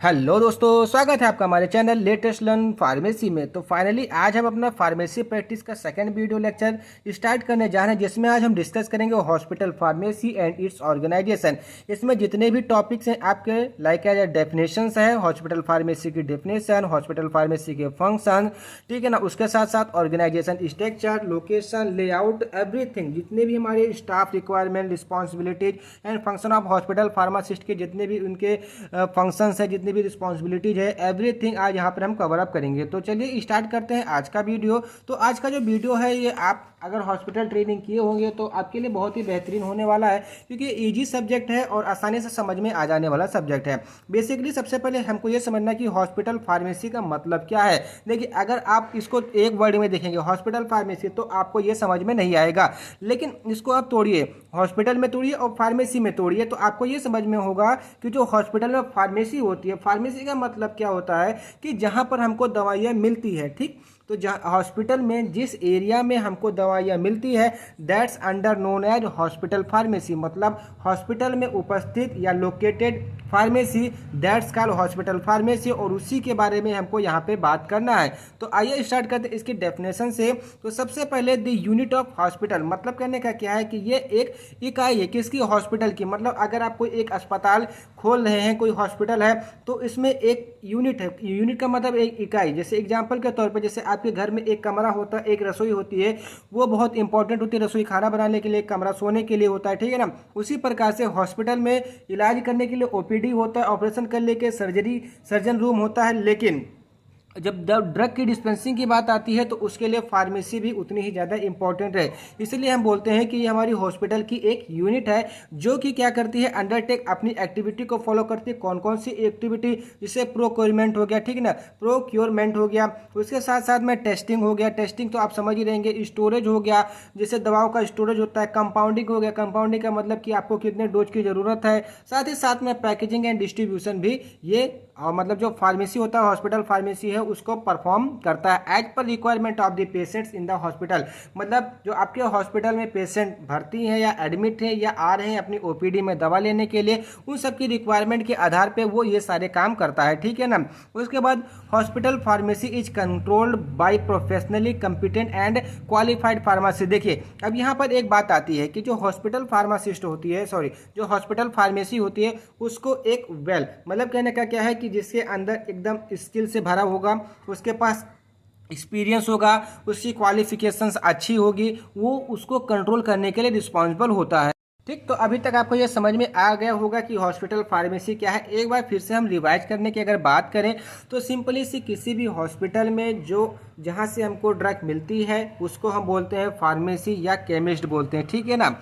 Hello दोस्तों, स्वागत है आपका हमारे चैनल लेटेस्ट लर्न फार्मेसी में। तो फाइनली आज हम अपना फार्मेसी प्रैक्टिस का सेकंड वीडियो लेक्चर स्टार्ट करने जा रहे हैं, जिसमें आज हम डिस्कस करेंगे hospital pharmacy and its organisation. इसमें जितने भी टॉपिक्स हैं आपके लाइक एज डेफिनेशंस है, हॉस्पिटल फार्मेसी की डेफिनेशन, हॉस्पिटल फार्मेसी के फंक्शन, ठीक है ना। उसके साथ साथ organisation structure, location, layout, everything, जितने भी हमारे staff requirement, responsibilities and function of hospital pharmacist के जितने भी उनके फंक्शंस है, जितनी भी रिस्पॉन्सिबिलिटीज है, एवरीथिंग आज यहाँ पर हम कवर अप करेंगे। तो चलिए स्टार्ट करते हैं आज का वीडियो। तो आज का जो वीडियो है ये आप अगर हॉस्पिटल ट्रेनिंग किए होंगे तो आपके लिए बहुत ही बेहतरीन होने वाला है, क्योंकि इजी सब्जेक्ट है और आसानी से समझ में आ जाने वाला सब्जेक्ट है। बेसिकली सबसे पहले हमको ये समझना कि हॉस्पिटल फार्मेसी का मतलब क्या है। देखिए, अगर आप इसको एक वर्ड में देखेंगे हॉस्पिटल फार्मेसी तो आपको ये समझ में नहीं आएगा, लेकिन इसको आप तोड़िए, हॉस्पिटल में तोड़िए और फार्मेसी में तोड़िए तो आपको ये समझ में होगा कि जो हॉस्पिटल में फार्मेसी होती है, फार्मेसी का मतलब क्या होता है कि जहाँ पर हमको दवाइयाँ मिलती है, ठीक। तो जहाँ हॉस्पिटल में जिस एरिया में हमको दवाइयाँ मिलती है that's under known as hospital pharmacy. मतलब हॉस्पिटल में उपस्थित या located pharmacy that's called hospital pharmacy, और उसी के बारे में हमको यहाँ पे बात करना है। तो आइए स्टार्ट करते हैं इसकी डेफिनेशन से। तो सबसे पहले द यूनिट ऑफ हॉस्पिटल, मतलब कहने का क्या है कि ये एक इकाई है किसकी, हॉस्पिटल की। मतलब अगर आप कोई एक अस्पताल खोल रहे हैं, कोई हॉस्पिटल है, तो इसमें एक यूनिट है। यूनिट का मतलब एक इकाई। जैसे एग्जांपल के तौर पे जैसे आपके घर में एक कमरा होता है, एक रसोई होती है, वो बहुत इंपॉर्टेंट होती है। रसोई खाना बनाने के लिए, एक कमरा सोने के लिए होता है, ठीक है ना। उसी प्रकार से हॉस्पिटल में इलाज करने के लिए ओपीडी होता है, ऑपरेशन करने के सर्जन रूम होता है। लेकिन जब ड्रग की डिस्पेंसिंग की बात आती है तो उसके लिए फार्मेसी भी उतनी ही ज़्यादा इंपॉर्टेंट है। इसलिए हम बोलते हैं कि ये हमारी हॉस्पिटल की एक यूनिट है जो कि क्या करती है, अंडरटेक अपनी एक्टिविटी को फॉलो करती है। कौन कौन सी एक्टिविटी, जैसे प्रोक्योरमेंट हो गया, ठीक है ना, प्रोक्योरमेंट हो गया। उसके साथ साथ में टेस्टिंग हो गया, टेस्टिंग तो आप समझ ही रहेंगे। स्टोरेज हो गया, जैसे दवाओं का स्टोरेज होता है। कंपाउंडिंग हो गया, कंपाउंडिंग का मतलब कि आपको कितने डोज की ज़रूरत है। साथ ही साथ में पैकेजिंग एंड डिस्ट्रीब्यूशन भी ये मतलब जो फार्मेसी होता है, हॉस्पिटल फार्मेसी है, उसको परफॉर्म करता है as per requirement of the patients in the hospital. मतलब जो आपके हॉस्पिटल में पेशेंट भर्ती हैं या एडमिट हैं या आ रहे हैं अपनी ओपीडी में दवा लेने के लिए, उन सब की रिक्वायरमेंट के आधार पे वो ये सारे काम करता है, ठीक है ना। उसके बाद hospital pharmacy is controlled by professionally competent and qualified pharmacy. देखिए, अब यहाँ पर एक बात आती है कि जो हॉस्पिटल फार्मासिस्ट होती है, जो हॉस्पिटल फार्मेसी होती है, उसको एक मतलब कहने का क्या है कि जिसके अंदर एकदम स्किल से भरा होगा, उसके पास एक्सपीरियंस होगा, उसकी क्वालिफिकेशंस अच्छी होगी, वो उसको कंट्रोल करने के लिए रिस्पॉन्सिबल होता है, ठीक। तो अभी तक आपको ये समझ में आ गया होगा कि हॉस्पिटल फार्मेसी क्या है। एक बार फिर से हम रिवाइज करने की अगर बात करें तो सिंपली सी किसी भी हॉस्पिटल में जहाँ से हमको ड्रग मिलती है उसको हम बोलते हैं फार्मेसी या केमिस्ट बोलते हैं, ठीक है ना।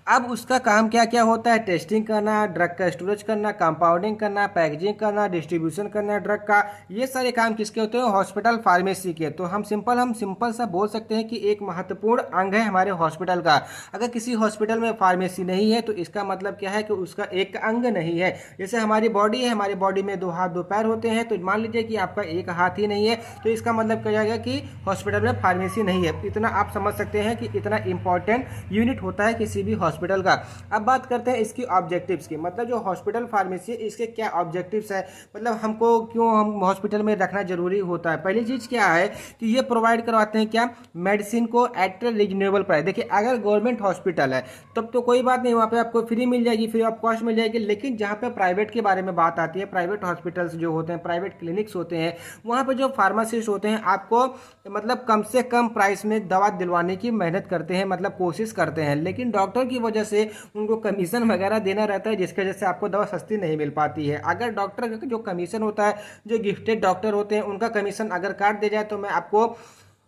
अब उसका काम क्या क्या होता है, टेस्टिंग करना, ड्रग का स्टोरेज करना, कंपाउंडिंग करना, पैकेजिंग करना, डिस्ट्रीब्यूशन करना ड्रग का। ये सारे काम किसके होते हैं, हॉस्पिटल फार्मेसी के। तो हम सिंपल सा बोल सकते हैं कि एक महत्वपूर्ण अंग है हमारे हॉस्पिटल का। अगर किसी हॉस्पिटल में फार्मेसी नहीं है तो इसका मतलब क्या है कि उसका एक अंग नहीं है। जैसे हमारी बॉडी है, हमारी बॉडी में 2 हाथ 2 पैर होते हैं, तो मान लीजिए कि आपका एक हाथ ही नहीं है, तो इसका मतलब क्या जाएगा कि हॉस्पिटल में फार्मेसी नहीं है। इतना आप समझ सकते हैं कि इतना इंपॉर्टेंट यूनिट होता है किसी भी हॉस्पिटल का। अब बात करते हैं इसकी ऑब्जेक्टिव्स की। मतलब जो हॉस्पिटल फार्मेसी है इसके क्या ऑब्जेक्टिव्स है, मतलब हमको क्यों हम हॉस्पिटल में रखना जरूरी होता है। पहली चीज क्या है कि ये प्रोवाइड करवाते हैं क्या, मेडिसिन को एट रीजनेबल प्राइस। देखिए, अगर गवर्नमेंट हॉस्पिटल है तब तो कोई बात नहीं, वहाँ पे आपको फ्री मिल जाएगी, फ्री ऑफ कॉस्ट मिल जाएगी। लेकिन जहाँ पे प्राइवेट के बारे में बात आती है, प्राइवेट हॉस्पिटल्स जो होते हैं, प्राइवेट क्लिनिक्स होते हैं, वहाँ पे जो फार्मासिस्ट होते हैं आपको मतलब कम से कम प्राइस में दवा दिलवाने की मेहनत करते हैं, मतलब कोशिश करते हैं। लेकिन डॉक्टर की वजह से उनको कमीशन वगैरह देना रहता है, जिसकी वजह से आपको दवा सस्ती नहीं मिल पाती है। अगर डॉक्टर का जो कमीशन होता है, जो गिफ्टेड डॉक्टर होते हैं, उनका कमीशन अगर काट दिया जाए, तो मैं आपको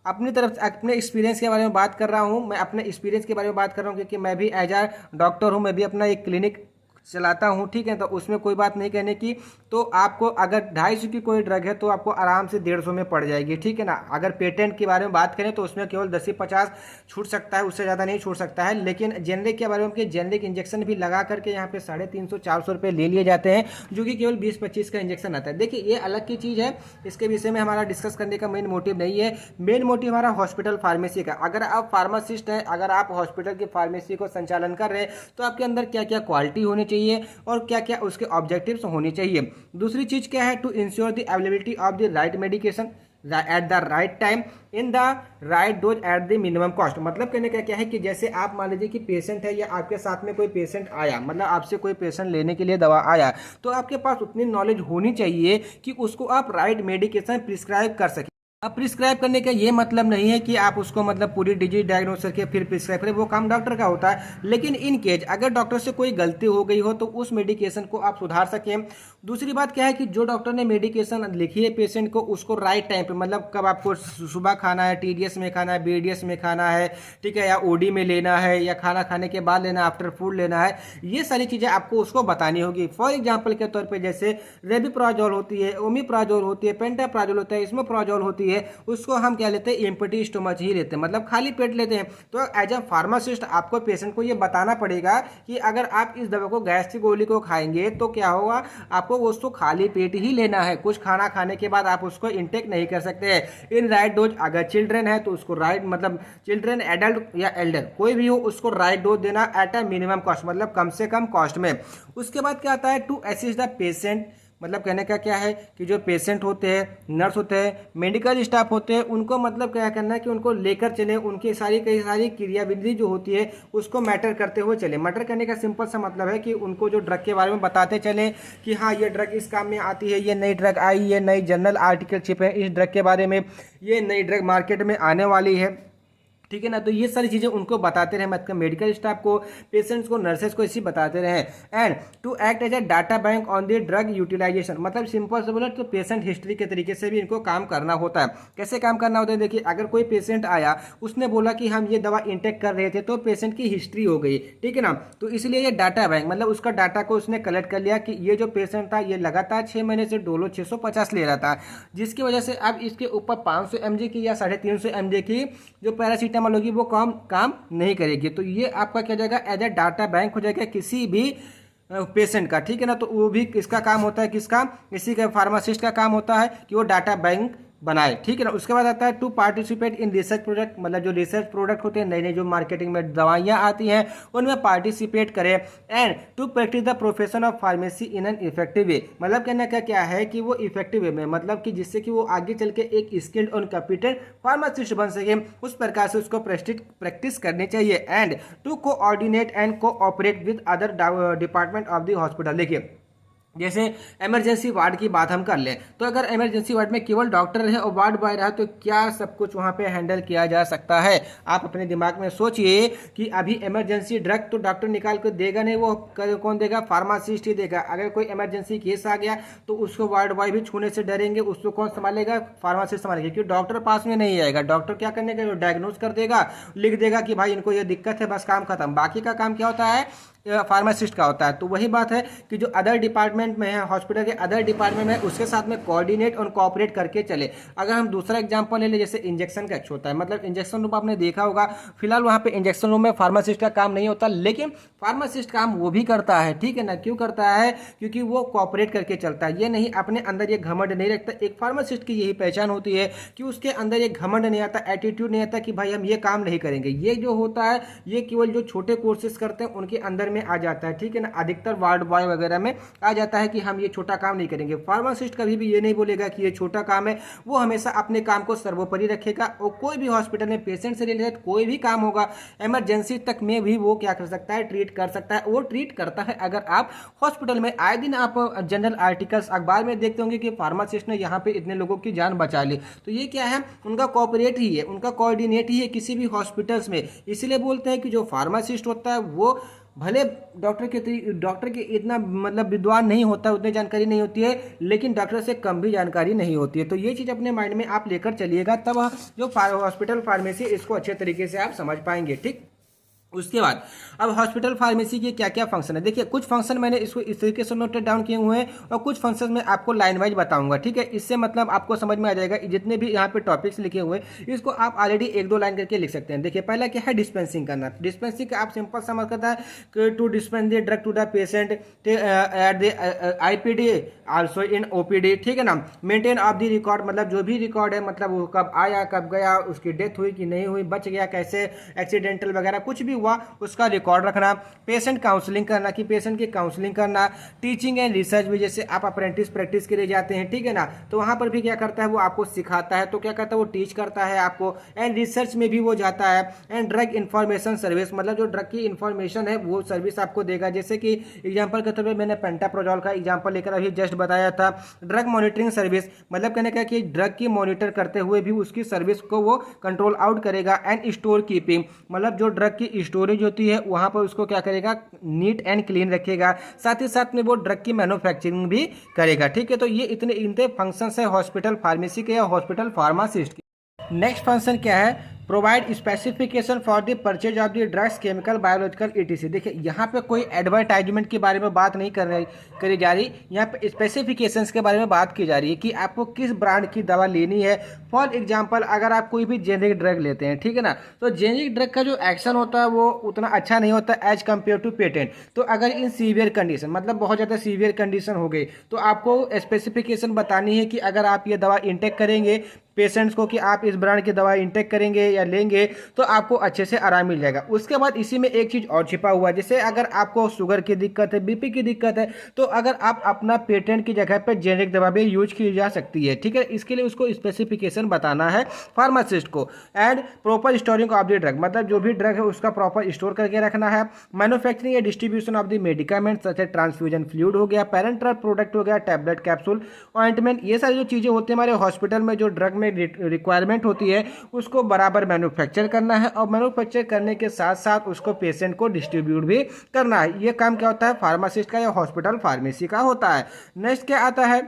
अपनी तरफ से अपने एक्सपीरियंस के बारे में बात कर रहा हूँ, मैं अपने एक्सपीरियंस के बारे में बात कर रहा हूँ, क्योंकि मैं भी एज अ डॉक्टर हूँ, मैं भी अपना एक क्लिनिक चलाता हूँ, ठीक है। तो उसमें कोई बात नहीं कहने की। तो आपको अगर 250 की कोई ड्रग है तो आपको आराम से 150 में पड़ जाएगी, ठीक है ना। अगर पेटेंट के बारे में बात करें तो उसमें केवल 10 से 50 छूट सकता है, उससे ज़्यादा नहीं छूट सकता है। लेकिन जेनरिक के बारे में, जेनरिक इंजेक्शन भी लगा करके यहाँ पे 350-400 रुपये ले लिए जाते हैं, जो कि केवल 20-25 का इंजेक्शन आता है। देखिए, ये अलग की चीज़ है, इसके विषय में हमारा डिस्कस करने का मेन मोटिव नहीं है। मेन मोटिव हमारा हॉस्पिटल फार्मेसी का। अगर आप फार्मासिस्ट हैं, अगर आप हॉस्पिटल की फार्मेसी को संचालन कर रहे हैं, तो आपके अंदर क्या क्या क्वालिटी होनी चाहिए, चाहिए और क्या क्या उसके ऑब्जेक्टिव्स होने चाहिए। दूसरी चीज़ क्या है, to ensure the availability of the right medication at the right time in the right dose at the minimum cost. मतलब कहने का क्या है कि जैसे आप मान लीजिए कि पेशेंट है या आपके साथ में कोई पेशेंट आया, मतलब आपसे कोई पेशेंट लेने के लिए दवा आया, तो आपके पास उतनी नॉलेज होनी चाहिए कि उसको आप राइट मेडिकेशन प्रिस्क्राइब कर सकें। अब प्रिस्क्राइब करने का ये मतलब नहीं है कि आप उसको मतलब पूरी डिजीज डायग्नोस करके फिर प्रिस्क्राइब करें, वो काम डॉक्टर का होता है। लेकिन इन केस अगर डॉक्टर से कोई गलती हो गई हो तो उस मेडिकेशन को आप सुधार सकें। दूसरी बात क्या है कि जो डॉक्टर ने मेडिकेशन लिखी है पेशेंट को, उसको राइट टाइम पे, मतलब कब आपको सुबह खाना है, टीडीएस में खाना है, बीडीएस में खाना है, ठीक है, या ओडी में लेना है, या खाना खाने के बाद लेना है, आफ्टर फूड लेना है, ये सारी चीज़ें आपको उसको बतानी होगी। फॉर एग्जाम्पल के तौर पर जैसे रेबिप्राजोल होती है, ओमिप्राजोल होती है, पेंटाप्राजोल होता है, इसमेप्राजोल होती है, उसको हम क्या लेते हैं, एम्प्टी स्टोमच ही लेते हैं, मतलब खाली पेट लेते हैं। तो एज अ फार्मासिस्ट आपको पेशेंट को ये बताना पड़ेगा कि अगर आप इस दवा को, गैस की गोली को खाएंगे तो क्या होगा, आपको उसको खाली पेट ही लेना है, कुछ खाना खाने के बाद आप उसको इंटेक नहीं कर सकते हैं। इन राइट डोज, अगर चिल्ड्रन है तो उसको राइट, मतलब चिल्ड्रन, एडल्ट या एल्डर कोई भी हो, उसको राइट डोज देना एट अ मिनिमम कॉस्ट, मतलब कम से कम कॉस्ट में। उसके बाद क्या आता है, टू असिस्ट द पेशेंट, मतलब कहने का क्या है कि जो पेशेंट होते हैं, नर्स होते हैं, मेडिकल स्टाफ होते हैं, उनको मतलब क्या करना है कि उनको लेकर चले, उनकी कई सारी क्रियाविधि जो होती है उसको मैटर करते हुए चले। मैटर करने का सिंपल सा मतलब है कि उनको जो ड्रग के बारे में बताते चले कि हाँ ये ड्रग इस काम में आती है, ये नई ड्रग आई, ये नई जर्नल आर्टिकल छिपे हैं इस ड्रग के बारे में, ये नई ड्रग मार्केट में आने वाली है, ठीक है ना। तो ये सारी चीज़ें उनको बताते रहे, मतलब मेडिकल स्टाफ को, पेशेंट्स को, नर्सेस को इसी बताते रहे। And to act as a data bank on the drug utilisation, मतलब सिंपल से बोले तो पेशेंट हिस्ट्री के तरीके से भी इनको काम करना होता है। कैसे काम करना होता है, देखिए अगर कोई पेशेंट आया, उसने बोला कि हम ये दवा इंटेक कर रहे थे, तो पेशेंट की हिस्ट्री हो गई, ठीक है ना। तो इसलिए ये डाटा बैंक, मतलब उसका डाटा को उसने कलेक्ट कर लिया कि ये जो पेशेंट था ये लगातार 6 महीने से डोलो 650 ले रहा था, जिसकी वजह से अब इसके ऊपर 500 mg की या 350 mg की जो पैरासीटामोल होगी वो काम नहीं करेगी। तो ये आपका क्या जाएगा, एज ए डाटा बैंक हो जाएगा किसी भी पेशेंट का, ठीक है ना। तो वो भी किसका काम होता है, किसका, इसी का फार्मासिस्ट का काम होता है कि वो डाटा बैंक बनाए, ठीक है ना। उसके बाद आता है to participate in research product, मतलब जो रिसर्च प्रोडक्ट होते हैं, नई नई जो मार्केटिंग में दवाइयाँ आती हैं उनमें पार्टिसिपेट करें। And to practise the profession of pharmacy in an effective way, मतलब कहने का क्या है कि वो इफेक्टिव वे में, मतलब कि जिससे कि वो आगे चल के एक स्किल्ड और कॉम्पिटेंट फार्मासिस्ट बन सके, उस प्रकार से उसको प्रैक्टिस करनी चाहिए। And to coordinate and cooperate with other department of the hospital. देखिए जैसे इमरजेंसी वार्ड की बात हम कर लें, तो अगर इमरजेंसी वार्ड में केवल डॉक्टर है और वार्ड बॉय रहा तो क्या सब कुछ वहाँ पे हैंडल किया जा सकता है। आप अपने दिमाग में सोचिए कि अभी इमरजेंसी ड्रग तो डॉक्टर निकाल कर देगा नहीं, वो कौन देगा, फार्मासिस्ट ही देगा। अगर कोई इमरजेंसी केस आ गया तो उसको वार्ड बॉय भी छूने से डरेंगे, उसको कौन संभालेगा, फार्मासिस्ट संभालेगा, क्योंकि डॉक्टर पास में नहीं आएगा। डॉक्टर क्या करने का, डायग्नोज कर देगा, लिख देगा कि भाई इनको ये दिक्कत है, बस काम खत्म। बाकी का काम क्या होता है, फार्मासिस्ट का होता है। तो वही बात है कि जो अदर डिपार्टमेंट में है, हॉस्पिटल के अदर डिपार्टमेंट में है, उसके साथ में कोऑर्डिनेट और कोऑपरेट करके चले। अगर हम दूसरा एग्जांपल ले ले, जैसे इंजेक्शन का एक्स होता है, मतलब इंजेक्शन रूम आपने देखा होगा, फिलहाल वहाँ पे इंजेक्शन रूम में फार्मासिस्ट का काम नहीं होता, लेकिन फार्मासिस्ट काम वो भी करता है, ठीक है ना। क्यों करता है, क्योंकि वो कोऑपरेट करके चलता है, ये नहीं अपने अंदर ये घमंड नहीं रखता। एक फार्मासिस्ट की यही पहचान होती है कि उसके अंदर ये घमंड नहीं आता, एटीट्यूड नहीं आता कि भाई हम ये काम नहीं करेंगे। ये जो होता है ये केवल जो छोटे कोर्सेज करते हैं उनके अंदर में आ जाता है, ठीक है ना। अधिकतर वार्ड बॉय वगैरह में आ जाता है कि हम ये छोटा काम नहीं करेंगे। फार्मासिस्ट कभी भी ये नहीं बोलेगा कि ये छोटा काम है, वो हमेशा अपने काम को सर्वोपरि रखेगा। और कोई भी हॉस्पिटल में पेशेंट से रिलेटेड कोई भी काम होगा, इमरजेंसी तक में भी वो क्या कर सकता है, ट्रीट कर सकता है। वो ट्रीट करता है। अगर आप हॉस्पिटल में आए दिन आप जनरल आर्टिकल्स अखबार में देखते होंगे कि फार्मासिस्ट ने यहाँ पे इतने लोगों की जान बचा ली, तो ये क्या है, उनका कोऑपरेट ही है, उनका कोऑर्डिनेट ही है किसी भी हॉस्पिटल्स में। इसलिए बोलते हैं कि जो फार्मासिस्ट होता है वो भले डॉक्टर के इतना मतलब विद्वान नहीं होता, उतनी जानकारी नहीं होती है, लेकिन डॉक्टर से कम भी जानकारी नहीं होती है। तो ये चीज़ अपने माइंड में आप लेकर चलिएगा, तब जो हॉस्पिटल फार्मेसी इसको अच्छे तरीके से आप समझ पाएंगे, ठीक। उसके बाद अब हॉस्पिटल फार्मेसी के क्या क्या फंक्शन है। देखिए कुछ फंक्शन मैंने इसको इस तरीके से नोट डाउन किए हुए हैं और कुछ फंक्शन में आपको लाइन वाइज बताऊंगा, ठीक है। इससे मतलब आपको समझ में आ जाएगा। जितने भी यहाँ पे टॉपिक्स लिखे हुए हैं इसको आप ऑलरेडी 1-2 लाइन करके लिख सकते हैं। देखिए पहला क्या है, डिस्पेंसिंग करना। डिस्पेंसिंग का आप सिंपल समझ करता है कि to dispense the drug to the patient at the IPD also in OPD, ठीक है ना। मेंटेन ऑफ द रिकॉर्ड, मतलब जो भी रिकॉर्ड है, मतलब वो कब आया, कब गया, उसकी डेथ हुई कि नहीं हुई, बच गया कैसे, एक्सीडेंटल वगैरह कुछ भी हुआ उसका रिकॉर्ड रखना, पेशेंट काउंसलिंग करना कि पेशेंट की काउंसलिंग करना, टीचिंग एंड रिसर्च भी, जैसे आप अप्रेंटिस प्रैक्टिस के लिए जाते हैं, ठीक है ना, तो वहाँ पर भी क्या करता है वो आपको सिखाता है, तो क्या करता है वो टीच करता है आपको। एंड रिसर्च में भी वो जाता है। एंड ड्रग इंफॉर्मेशन सर्विस, मतलब जो ड्रग की इंफॉर्मेशन है वो सर्विस आपको देगा। जैसे कि एग्जांपल के तौर पे मैंने पेंटाप्रोजोल का एग्जांपल लेकर अभी जस्ट बताया था। ड्रग मॉनिटरिंग सर्विस, मतलब कहने का कि ड्रग की मॉनिटर करते हुए भी उसकी सर्विस को वो कंट्रोल आउट करेगा। एंड स्टोर कीपिंग, मतलब जो ड्रग की स्टोरेज होती है वहाँ पर उसको क्या करेगा, नीट एंड क्लीन रखेगा। साथ ही साथ में वो ड्रग की मैन्युफैक्चरिंग भी करेगा, ठीक है। तो ये इतने फंक्शंस है हॉस्पिटल फार्मेसी के या हॉस्पिटल फार्मासिस्ट के। नेक्स्ट फंक्शन क्या है, provide specification for the purchase of the drugs, chemical, biological etc। देखिए यहाँ पे कोई एडवर्टाइजमेंट के बारे में बात नहीं करी जा रही, यहाँ पे स्पेसिफिकेशंस के बारे में बात की जा रही है कि आपको किस ब्रांड की दवा लेनी है। फॉर एग्जांपल अगर आप कोई भी जेनेरिक ड्रग लेते हैं, ठीक है ना, तो जेनेरिक ड्रग का जो एक्शन होता है वो उतना अच्छा नहीं होता एज कम्पेयर टू पेटेंट। तो अगर इन सीवियर कंडीशन, मतलब बहुत ज़्यादा सीवियर कंडीशन हो गई, तो आपको स्पेसिफिकेशन बतानी है कि अगर आप ये दवा इंटेक करेंगे पेशेंट्स को, कि आप इस ब्रांड की दवा इंटेक करेंगे या लेंगे तो आपको अच्छे से आराम मिल जाएगा। उसके बाद इसी में एक चीज़ और छिपा हुआ है, जैसे अगर आपको शुगर की दिक्कत है, बीपी की दिक्कत है, तो अगर आप अपना पेटेंट की जगह पे जेनेरिक दवा भी यूज की जा सकती है, ठीक है। इसके लिए उसको स्पेसिफिकेशन बताना है फार्मासिस्ट को। And proper storing of the drug, मतलब जो भी ड्रग है उसका प्रॉपर स्टोर करके रखना है। मैन्युफैक्चरिंग या डिस्ट्रीब्यूशन ऑफ द मेडिकामेंट जैसे ट्रांसफ्यूजन फ्लूइड हो गया, पेरेंटल प्रोडक्ट हो गया, टैबलेट, कैप्सूल, ऑइंटमेंट, ये सारी जो चीज़ें होती है हमारे हॉस्पिटल में जो ड्रग में रिक्वायरमेंट होती है उसको बराबर मैन्युफैक्चर करना है। और मैन्युफैक्चर करने के साथ साथ उसको पेशेंट को डिस्ट्रीब्यूट भी करना है। ये काम क्या होता है फार्मासिस्ट का या हॉस्पिटल फार्मेसी का होता है। नेक्स्ट क्या आता है,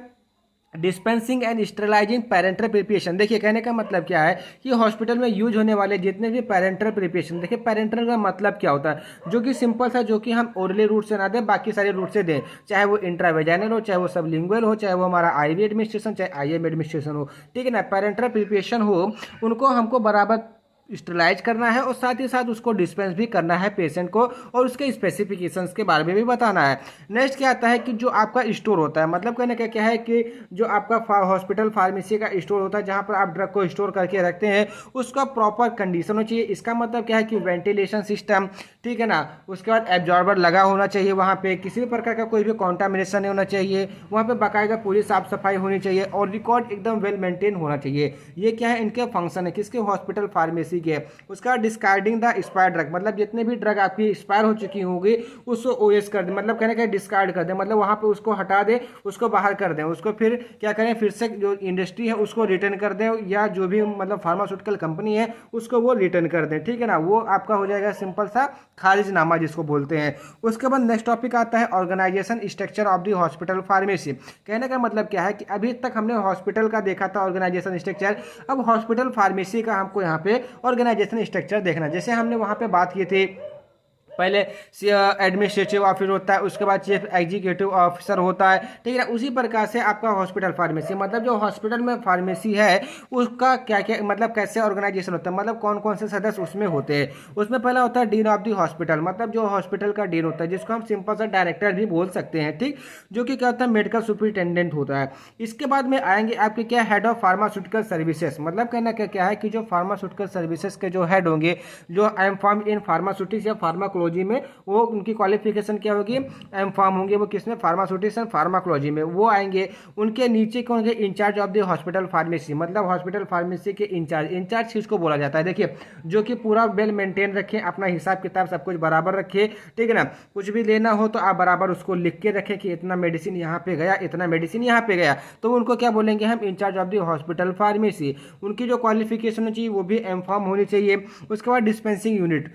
dispensing and sterilising parental preparation. देखिए कहने का मतलब क्या है कि हॉस्पिटल में यूज होने वाले जितने भी पेरेंटल प्रिपरेशन, देखिए पेरेंटल का मतलब क्या होता है, जो कि सिंपल सा, जो कि हम ओरली रूट से ना दें बाकी सारे रूट से दें, चाहे वो इंट्रावेजाइनल हो, चाहे वो सबलिंगुअल हो, चाहे वो हमारा आईवी एडमिनिस्ट्रेशन, चाहे आईएम एडमिनिस्ट्रेशन हो, ठीक है ना। पेरेंटल प्रिपरेशन हो उनको हमको बराबर स्टेरलाइज करना है और साथ ही साथ उसको डिस्पेंस भी करना है पेशेंट को, और उसके स्पेसिफिकेशंस के बारे में भी बताना है। नेक्स्ट क्या आता है कि जो आपका स्टोर होता है, मतलब कहने का क्या है कि जो आपका हॉस्पिटल फार्मेसी का स्टोर होता है जहां पर आप ड्रग को स्टोर करके रखते हैं उसका प्रॉपर कंडीशन होना चाहिए। इसका मतलब क्या है कि वेंटिलेशन सिस्टम, ठीक है ना, उसके बाद एब्जॉर्बर लगा होना चाहिए, वहाँ पे किसी भी प्रकार का कोई भी कॉन्टामिनेशन नहीं होना चाहिए, वहाँ पे बाकायदा पूरी साफ सफाई होनी चाहिए और रिकॉर्ड एकदम वेल मेंटेन होना चाहिए। ये क्या है, इनके फंक्शन है किसके, हॉस्पिटल फार्मेसी के। उसका डिस्कार्डिंग द एक्सपायर्ड ड्रग, मतलब जितने भी ड्रग आपकी एक्सपायर हो चुकी होंगी उसको ओएस कर दें, मतलब कहने का डिस्कार्ड कर दें, मतलब वहाँ पे उसको हटा दें, उसको बाहर कर दें, उसको फिर क्या करें, फिर से जो इंडस्ट्री है उसको रिटर्न कर दें, या जो भी मतलब फार्मास्यूटिकल कंपनी है उसको वो रिटर्न कर दें, ठीक है ना। वो आपका हो जाएगा सिंपल सा खारिजनामा जिसको बोलते हैं। उसके बाद नेक्स्ट टॉपिक आता है organisation structure of the hospital pharmacy. कहने का मतलब क्या है कि अभी तक हमने हॉस्पिटल का देखा था ऑर्गेनाइजेशन स्ट्रक्चर, अब हॉस्पिटल फार्मेसी का हमको यहाँ पे ऑर्गेनाइजेशन स्ट्रक्चर देखना। जैसे हमने वहाँ पे बात की थी पहले एडमिनिस्ट्रेटिव ऑफिसर होता है, उसके बाद चीफ एग्जीक्यूटिव ऑफिसर होता है, ठीक है ना। उसी प्रकार से आपका हॉस्पिटल फार्मेसी, मतलब जो हॉस्पिटल में फार्मेसी है उसका क्या क्या मतलब कैसे ऑर्गेनाइजेशन होता है, मतलब कौन कौन से सदस्य उसमें होते हैं। उसमें पहला होता है डीन ऑफ द हॉस्पिटल, मतलब जो हॉस्पिटल का डीन होता है जिसको हम सिंपल सा डायरेक्टर भी बोल सकते हैं, ठीक, जो कि क्या होता है मेडिकल सुपरिटेंडेंट होता है। इसके बाद में आएंगे आपके क्या हेड ऑफ फार्मास्यूटिकल सर्विसेज, मतलब कहना क्या है कि जो फार्मास्यूटिकल सर्विसेज के जो हेड होंगे, जो एम फार्म इन फार्मास्यूटिक्स या फार्माकोलॉजी में, वो उनकी क्वालिफिकेशन क्या होगी, एम फार्म होंगे, वो किसमें, फार्मास्यूटिक्स एंड फार्माकोलॉजी में वो आएंगे। उनके नीचे कौन होंगे, incharge of the hospital pharmacy, मतलब हॉस्पिटल फार्मेसी के इंचार्ज। इंचार्ज किसको बोला जाता है, देखिए जो कि पूरा वेल मेंटेन रखे, अपना हिसाब किताब सब कुछ बराबर रखे, ठीक है ना। कुछ भी लेना हो तो आप बराबर उसको लिख के रखें कि इतना मेडिसिन यहाँ पे गया, इतना मेडिसिन यहाँ पे गया, तो उनको क्या बोलेंगे हम, incharge of the hospital pharmacy. उनकी जो क्वालिफिकेशन होनी चाहिए वो भी एम फार्म होनी चाहिए। उसके बाद डिस्पेंसिंग यूनिट,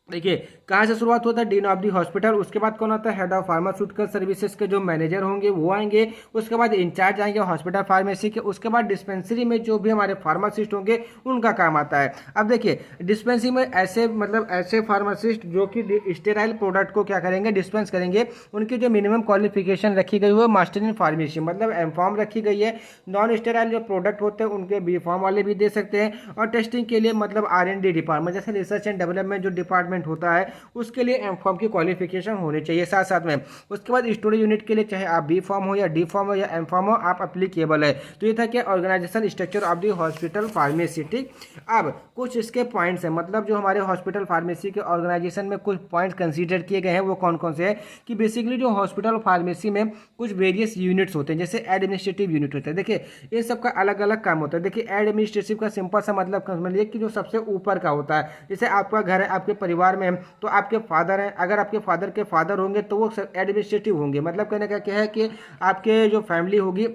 देखिए कहाँ से शुरुआत होता है, डीन ऑफ दी हॉस्पिटल। उसके बाद कौन आता है, हेड ऑफ फार्मास्यूटिकल सर्विसेज के जो मैनेजर होंगे वो आएंगे। उसके बाद इंचार्ज आएंगे हॉस्पिटल फार्मेसी के। उसके बाद डिस्पेंसरी में जो भी हमारे फार्मासिस्ट होंगे उनका काम आता है। अब देखिए डिस्पेंसरी में ऐसे मतलब ऐसे फार्मासिस्ट जो कि स्टेराइल प्रोडक्ट को क्या करेंगे, डिस्पेंस करेंगे। उनकी जो मिनिमम क्वालिफिकेशन रखी गई है मास्टर इन फार्मेसी, मतलब एम फार्म रखी गई है। नॉन स्टेराइल जो प्रोडक्ट होते हैं उनके बी फार्म वाले भी दे सकते हैं। और टेस्टिंग के लिए मतलब R&D डिपार्टमेंट, जैसे रिसर्च एंड डेवलपमेंट जो डिपार्टमेंट डिपार्टमेंट होता है उसके लिए एम.फॉर्म की क्वालिफिकेशन होनी चाहिए साथ साथ में। उसके बाद स्टोरेज यूनिट के लिए चाहे आप बी.फॉर्म हो या डी.फॉर्म हो या एम.फॉर्म हो, आप अप्लीकेबल है। तो ये था कि organisation structure of the hospital pharmacy. ठीक, अब कुछ इसके पॉइंट्स हैं, मतलब जो हमारे हॉस्पिटल फार्मेसी के ऑर्गेनाइजेशन में कुछ पॉइंट्स कंसीडर किए गए हैं वो कौन कौन से हैं कि बेसिकली जो हॉस्पिटल फार्मेसी में कुछ वेरियस यूनिट्स होते हैं, जैसे एडमिनिस्ट्रेटिव यूनिट होता है। देखिए ये सबका अलग अलग काम होता है। देखिए एडमिनिस्ट्रेटिव का सिंपल सा मतलब समझ लीजिए कि जो सबसे ऊपर का होता है, जैसे आपका घर है, आपके परिवार में तो आपके फादर हैं, अगर आपके फादर के फादर होंगे तो वो एडमिनिस्ट्रेटिव होंगे। मतलब कहने का क्या है कि आपके जो फैमिली होगी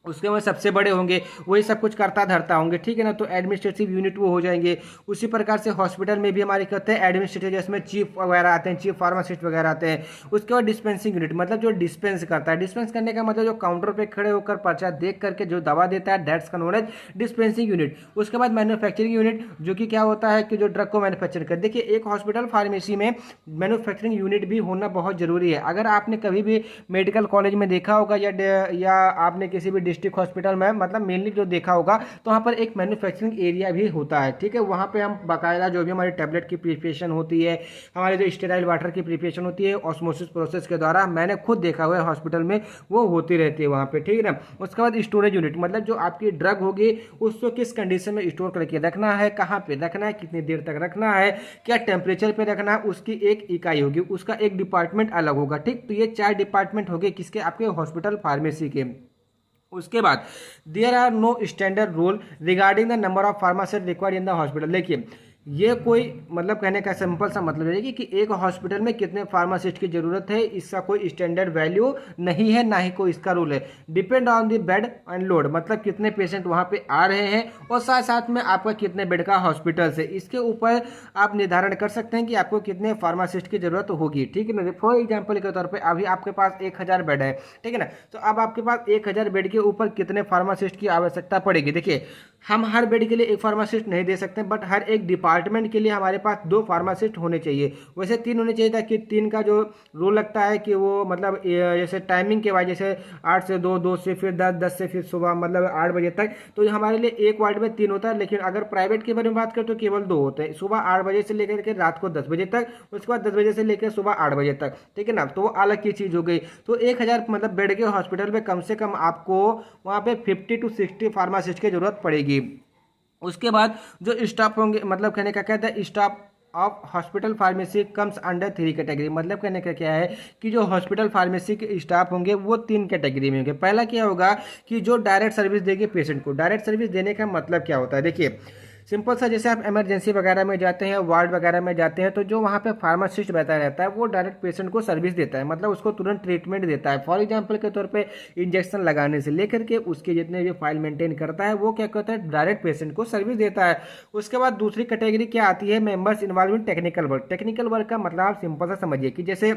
उसके में सबसे बड़े होंगे, वही सब कुछ करता धरता होंगे, ठीक है ना। तो एडमिनिस्ट्रेटिव यूनिट वो हो जाएंगे। उसी प्रकार से हॉस्पिटल में भी हमारे कहते हैं एडमिनिस्ट्रेटिव, जिसमें चीफ वगैरह आते हैं, चीफ फार्मासिस्ट वगैरह आते हैं। उसके बाद डिस्पेंसिंग यूनिट, मतलब जो डिस्पेंस करता है। डिस्पेंस करने का मतलब जो काउंटर पे खड़े होकर पर्चा देख करके जो दवा देता है, that's known as dispensing unit. उसके बाद मैन्युफैक्चरिंग यूनिट, जो कि क्या होता है कि जो ड्रग को मैन्युफैक्चर कर। देखिए एक हॉस्पिटल फार्मेसी में मैन्युफैक्चरिंग यूनिट भी होना बहुत जरूरी है। अगर आपने कभी भी मेडिकल कॉलेज में देखा होगा या आपने किसी भी डिस्ट्रिक्ट हॉस्पिटल में मतलब मेनली जो देखा होगा तो वहाँ पर एक मैन्युफैक्चरिंग एरिया भी होता है, ठीक है। वहाँ पे हम बाकायदा जो भी हमारी टैबलेट की प्रिपरेशन होती है, हमारे जो स्टेराइल वाटर की प्रिपरेशन होती है ऑस्मोसिस प्रोसेस के द्वारा, मैंने खुद देखा हुआ है हॉस्पिटल में वो होती रहती है वहाँ पे, ठीक है ना। उसके बाद स्टोरेज यूनिट, मतलब जो आपकी ड्रग होगी उसको किस कंडीशन में स्टोर करके रखना है, कहाँ पे रखना है, कितनी देर तक रखना है, क्या टेम्परेचर पे रखना है, उसकी एक इकाई होगी, उसका एक डिपार्टमेंट अलग होगा, ठीक। तो ये 4 डिपार्टमेंट हो गए किसके, आपके हॉस्पिटल फार्मेसी के। उसके बाद there are no standard rule regarding the number of pharmacist required in the hospital. देखिए ये कोई मतलब कहने का सिंपल सा मतलब है कि एक हॉस्पिटल में कितने फार्मासिस्ट की जरूरत है, इसका कोई स्टैंडर्ड वैल्यू नहीं है, ना ही कोई इसका रूल है। Depend on the bed and load, मतलब कितने पेशेंट वहां पे आ रहे हैं और साथ साथ में आपका कितने बेड का हॉस्पिटल से, इसके ऊपर आप निर्धारण कर सकते हैं कि आपको कितने फार्मासिस्ट की जरूरत होगी, ठीक है ना। फॉर एग्जाम्पल के तौर पर अभी आपके पास 1000 बेड है, ठीक है ना। तो अब आपके पास 1000 बेड के ऊपर कितने फार्मासिस्ट की आवश्यकता पड़ेगी। देखिए हम हर बेड के लिए एक फार्मासिस्ट नहीं दे सकते, बट हर एक डिपार्टमेंट के लिए हमारे पास 2 फार्मासिस्ट होने चाहिए। वैसे 3 होने चाहिए था कि 3 का जो रूल लगता है कि वो मतलब जैसे टाइमिंग के बाद, जैसे 8 से 2, 2 से फिर 10, 10 से फिर सुबह मतलब 8 बजे तक, तो हमारे लिए एक वार्ड में 3 होता है। लेकिन अगर प्राइवेट के बारे में बात करें तो केवल 2 होते हैं, सुबह 8 बजे से लेकर के रात को 10 बजे तक, उसके बाद 10 बजे से लेकर सुबह 8 बजे तक, ठीक है ना। तो वो अलग की चीज़ हो गई। तो 1000 मतलब बेड के हॉस्पिटल में कम से कम आपको वहाँ पे 50 to 60 फार्मासिस्ट की जरूरत पड़ेगी। उसके बाद जो स्टाफ होंगे, मतलब कहने का कहता है staff of hospital pharmacy comes under 3 category. मतलब कहने का क्या है कि जो हॉस्पिटल फार्मेसी के स्टाफ होंगे वो 3 कैटेगरी में होंगे। पहला क्या होगा कि जो डायरेक्ट सर्विस देगी पेशेंट को। डायरेक्ट सर्विस देने का मतलब क्या होता है, देखिए सिंपल सा, जैसे आप इमरजेंसी वगैरह में जाते हैं, वार्ड वगैरह में जाते हैं, तो जो वहाँ पे फार्मासिस्ट बैठा रहता है वो डायरेक्ट पेशेंट को सर्विस देता है, मतलब उसको तुरंत ट्रीटमेंट देता है। फॉर एग्जांपल के तौर पे इंजेक्शन लगाने से लेकर के उसके जितने भी फाइल मेंटेन करता है वो क्या करता है, डायरेक्ट पेशेंट को सर्विस देता है। उसके बाद दूसरी कैटेगरी क्या आती है, members involve in technical work. Technical work का मतलब आप सिंपल सा समझिए कि जैसे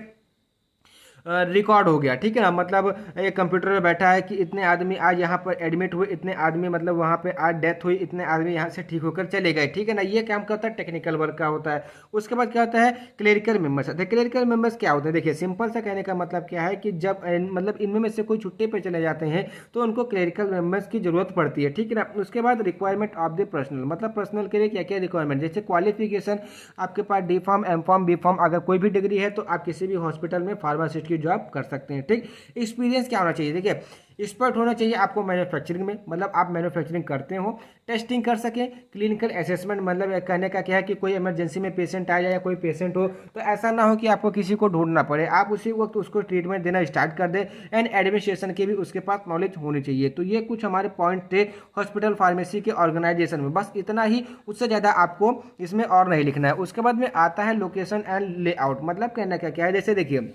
रिकॉर्ड हो गया, ठीक है ना। मतलब एक कंप्यूटर में बैठा है कि इतने आदमी आज यहाँ पर एडमिट हुए, इतने आदमी मतलब वहाँ पे आज डेथ हुई, इतने आदमी यहाँ से ठीक होकर चले गए, ठीक है ना। ये काम करता है टेक्निकल वर्क का होता है। उसके बाद क्या होता है, क्लेरिकल मेंबर्स। क्लेरिकल मेंबर्स क्या होते हैं, देखिए सिंपल सा कहने का मतलब क्या है कि जब मतलब इनमें में से कोई छुट्टी पर चले जाते हैं तो उनको क्लेरिकल मेंबर्स की जरूरत पड़ती है, ठीक है ना। उसके बाद रिक्वायरमेंट ऑफ द पर्सनल, मतलब पर्सनल के लिए क्या क्या रिक्वायरमेंट, जैसे क्वालिफिकेशन आपके पास डी.फॉर्म, एम.फॉर्म, बी.फॉर्म, अगर कोई भी डिग्री है तो आप किसी भी हॉस्पिटल में फार्मासिस्ट की जॉब कर सकते हैं, ठीक। एक्सपीरियंस क्या होना चाहिए, देखिए एक्सपर्ट होना चाहिए आपको मैन्युफैक्चरिंग में, मतलब आप मैन्युफैक्चरिंग करते हो, टेस्टिंग कर सके, क्लिनिकल असेसमेंट, मतलब कहने का क्या है कि कोई इमरजेंसी में पेशेंट आ जाए या कोई पेशेंट हो तो ऐसा ना हो कि आपको किसी को ढूंढना पड़े, आप उसी वक्त उसको ट्रीटमेंट देना स्टार्ट कर दे। एंड एडमिनिस्ट्रेशन की भी उसके पास नॉलेज होनी चाहिए। तो ये कुछ हमारे पॉइंट थे हॉस्पिटल फार्मेसी के ऑर्गेनाइजेशन में, बस इतना ही, उससे ज़्यादा आपको इसमें और नहीं लिखना है। उसके बाद में आता है लोकेशन एंड लेआउट, मतलब कहने का क्या है, जैसे देखिए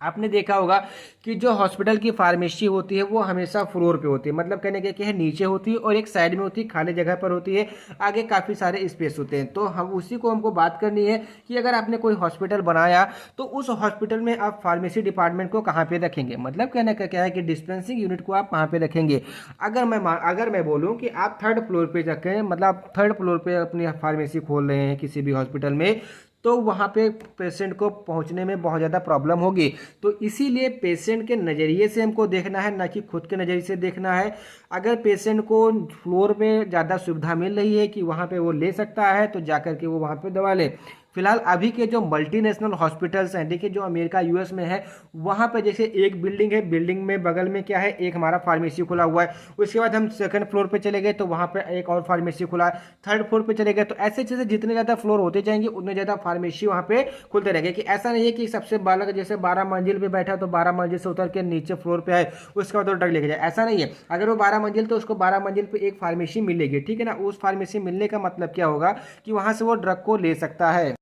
आपने देखा होगा कि जो हॉस्पिटल की फार्मेसी होती है वो हमेशा फ्लोर पे होती है, मतलब कहने का क्या है, नीचे होती है और एक साइड में होती है, खाली जगह पर होती है, आगे काफ़ी सारे स्पेस होते हैं। तो हम उसी को हमको बात करनी है कि अगर आपने कोई हॉस्पिटल बनाया तो उस हॉस्पिटल में आप फार्मेसी डिपार्टमेंट को कहाँ पे रखेंगे। मतलब कहने का क्या है कि डिस्पेंसिंग यूनिट को आप कहाँ पे रखेंगे। अगर मैं बोलूँ कि आप 3rd फ्लोर पे रखें, मतलब 3rd फ्लोर पे अपनी फार्मेसी खोल रहे हैं किसी भी हॉस्पिटल में, तो वहाँ पे पेशेंट को पहुँचने में बहुत ज़्यादा प्रॉब्लम होगी। तो इसीलिए पेशेंट के नज़रिए से हमको देखना है, ना कि खुद के नज़रिए से देखना है। अगर पेशेंट को फ्लोर पे ज़्यादा सुविधा मिल रही है कि वहाँ पे वो ले सकता है तो जाकर के वो वहाँ पे दवा ले। फिलहाल अभी के जो मल्टीनेशनल हॉस्पिटल्स हैं, देखिए जो अमेरिका यूएस में है, वहाँ पे जैसे एक बिल्डिंग है, बिल्डिंग में बगल में क्या है, एक हमारा फार्मेसी खुला हुआ है। उसके बाद हम सेकंड फ्लोर पे चले गए तो वहाँ पे एक और फार्मेसी खुला है। थर्ड फ्लोर पे चले गए तो ऐसे जैसे जितने ज़्यादा फ्लोर होते जाएंगे उतने ज़्यादा फार्मेसी वहाँ पे खुलते रहेंगे। कि ऐसा नहीं है कि सबसे बालक जैसे 12 मंजिल पे बैठा तो 12 मंजिल से उतर के नीचे फ्लोर पे आए उसके बाद वो ड्रग लेके जाए, ऐसा नहीं है। अगर वो 12 मंजिल तो उसको 12 मंजिल पे एक फार्मेसी मिलेगी, ठीक है ना। उस फार्मेसी मिलने का मतलब क्या होगा कि वहाँ से वो ड्रग को ले सकता है।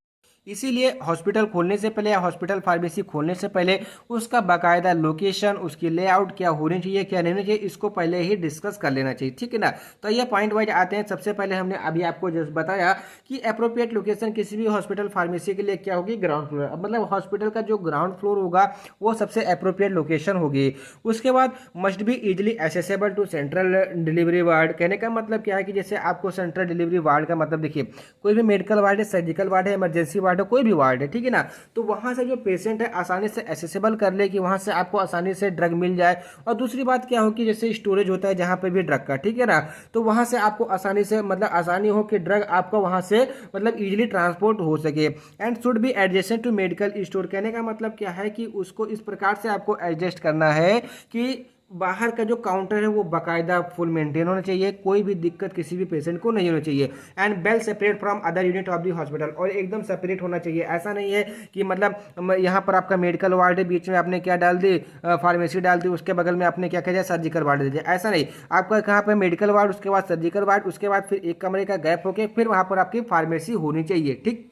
इसीलिए हॉस्पिटल खोलने से पहले या हॉस्पिटल फार्मेसी खोलने से पहले उसका बाकायदा लोकेशन, उसकी लेआउट क्या होनी चाहिए क्या नहीं होनी चाहिए, इसको पहले ही डिस्कस कर लेना चाहिए, ठीक है ना। तो ये पॉइंट वाइज आते हैं। सबसे पहले हमने अभी आपको जस्ट बताया कि अप्रोप्रिएट लोकेशन किसी भी हॉस्पिटल फार्मेसी के लिए क्या होगी, ग्राउंड फ्लोर। अब मतलब हॉस्पिटल का जो ग्राउंड फ्लोर होगा वो सबसे अप्रोप्रिएट लोकेशन होगी। उसके बाद must be easily accessible to central delivery ward. कहने का मतलब क्या है कि जैसे आपको सेंट्रल डिलीवरी वार्ड का मतलब देखिए, कोई भी मेडिकल वार्ड है, सर्जिकल वार्ड है, इमरजेंसी वार्ड है, कोई भी वार्ड है, ठीक है ना। तो वहां से जो पेशेंट है आसानी से एसेसेबल कर ले, कि वहां से आपको आसानी से ड्रग मिल जाए। और दूसरी बात क्या हो कि जैसे स्टोरेज होता है जहां पे भी ड्रग का, ठीक है ना, तो वहां से आपको आसानी से मतलब आसानी हो कि ड्रग आपको वहां से मतलब इजीली ट्रांसपोर्ट हो सके। And should be adjacent to medical store. कहने का मतलब क्या है कि उसको इस प्रकार से आपको एडजस्ट करना है कि बाहर का जो काउंटर है वो बाकायदा फुल मेंटेन होना चाहिए, कोई भी दिक्कत किसी भी पेशेंट को नहीं होनी चाहिए। And well separate from other unit of the hospital. और एकदम सेपरेट होना चाहिए। ऐसा नहीं है कि मतलब यहाँ पर आपका मेडिकल वार्ड है, बीच में आपने क्या डाल दी, फार्मेसी डाल दी, उसके बगल में आपने क्या किया, सर्जिकल वार्ड दे दिया। ऐसा नहीं, आपका कहाँ पर मेडिकल वार्ड, उसके बाद सर्जिकल वार्ड, उसके बाद फिर एक कमरे का गैप होकर फिर वहाँ पर आपकी फार्मेसी होनी चाहिए, ठीक।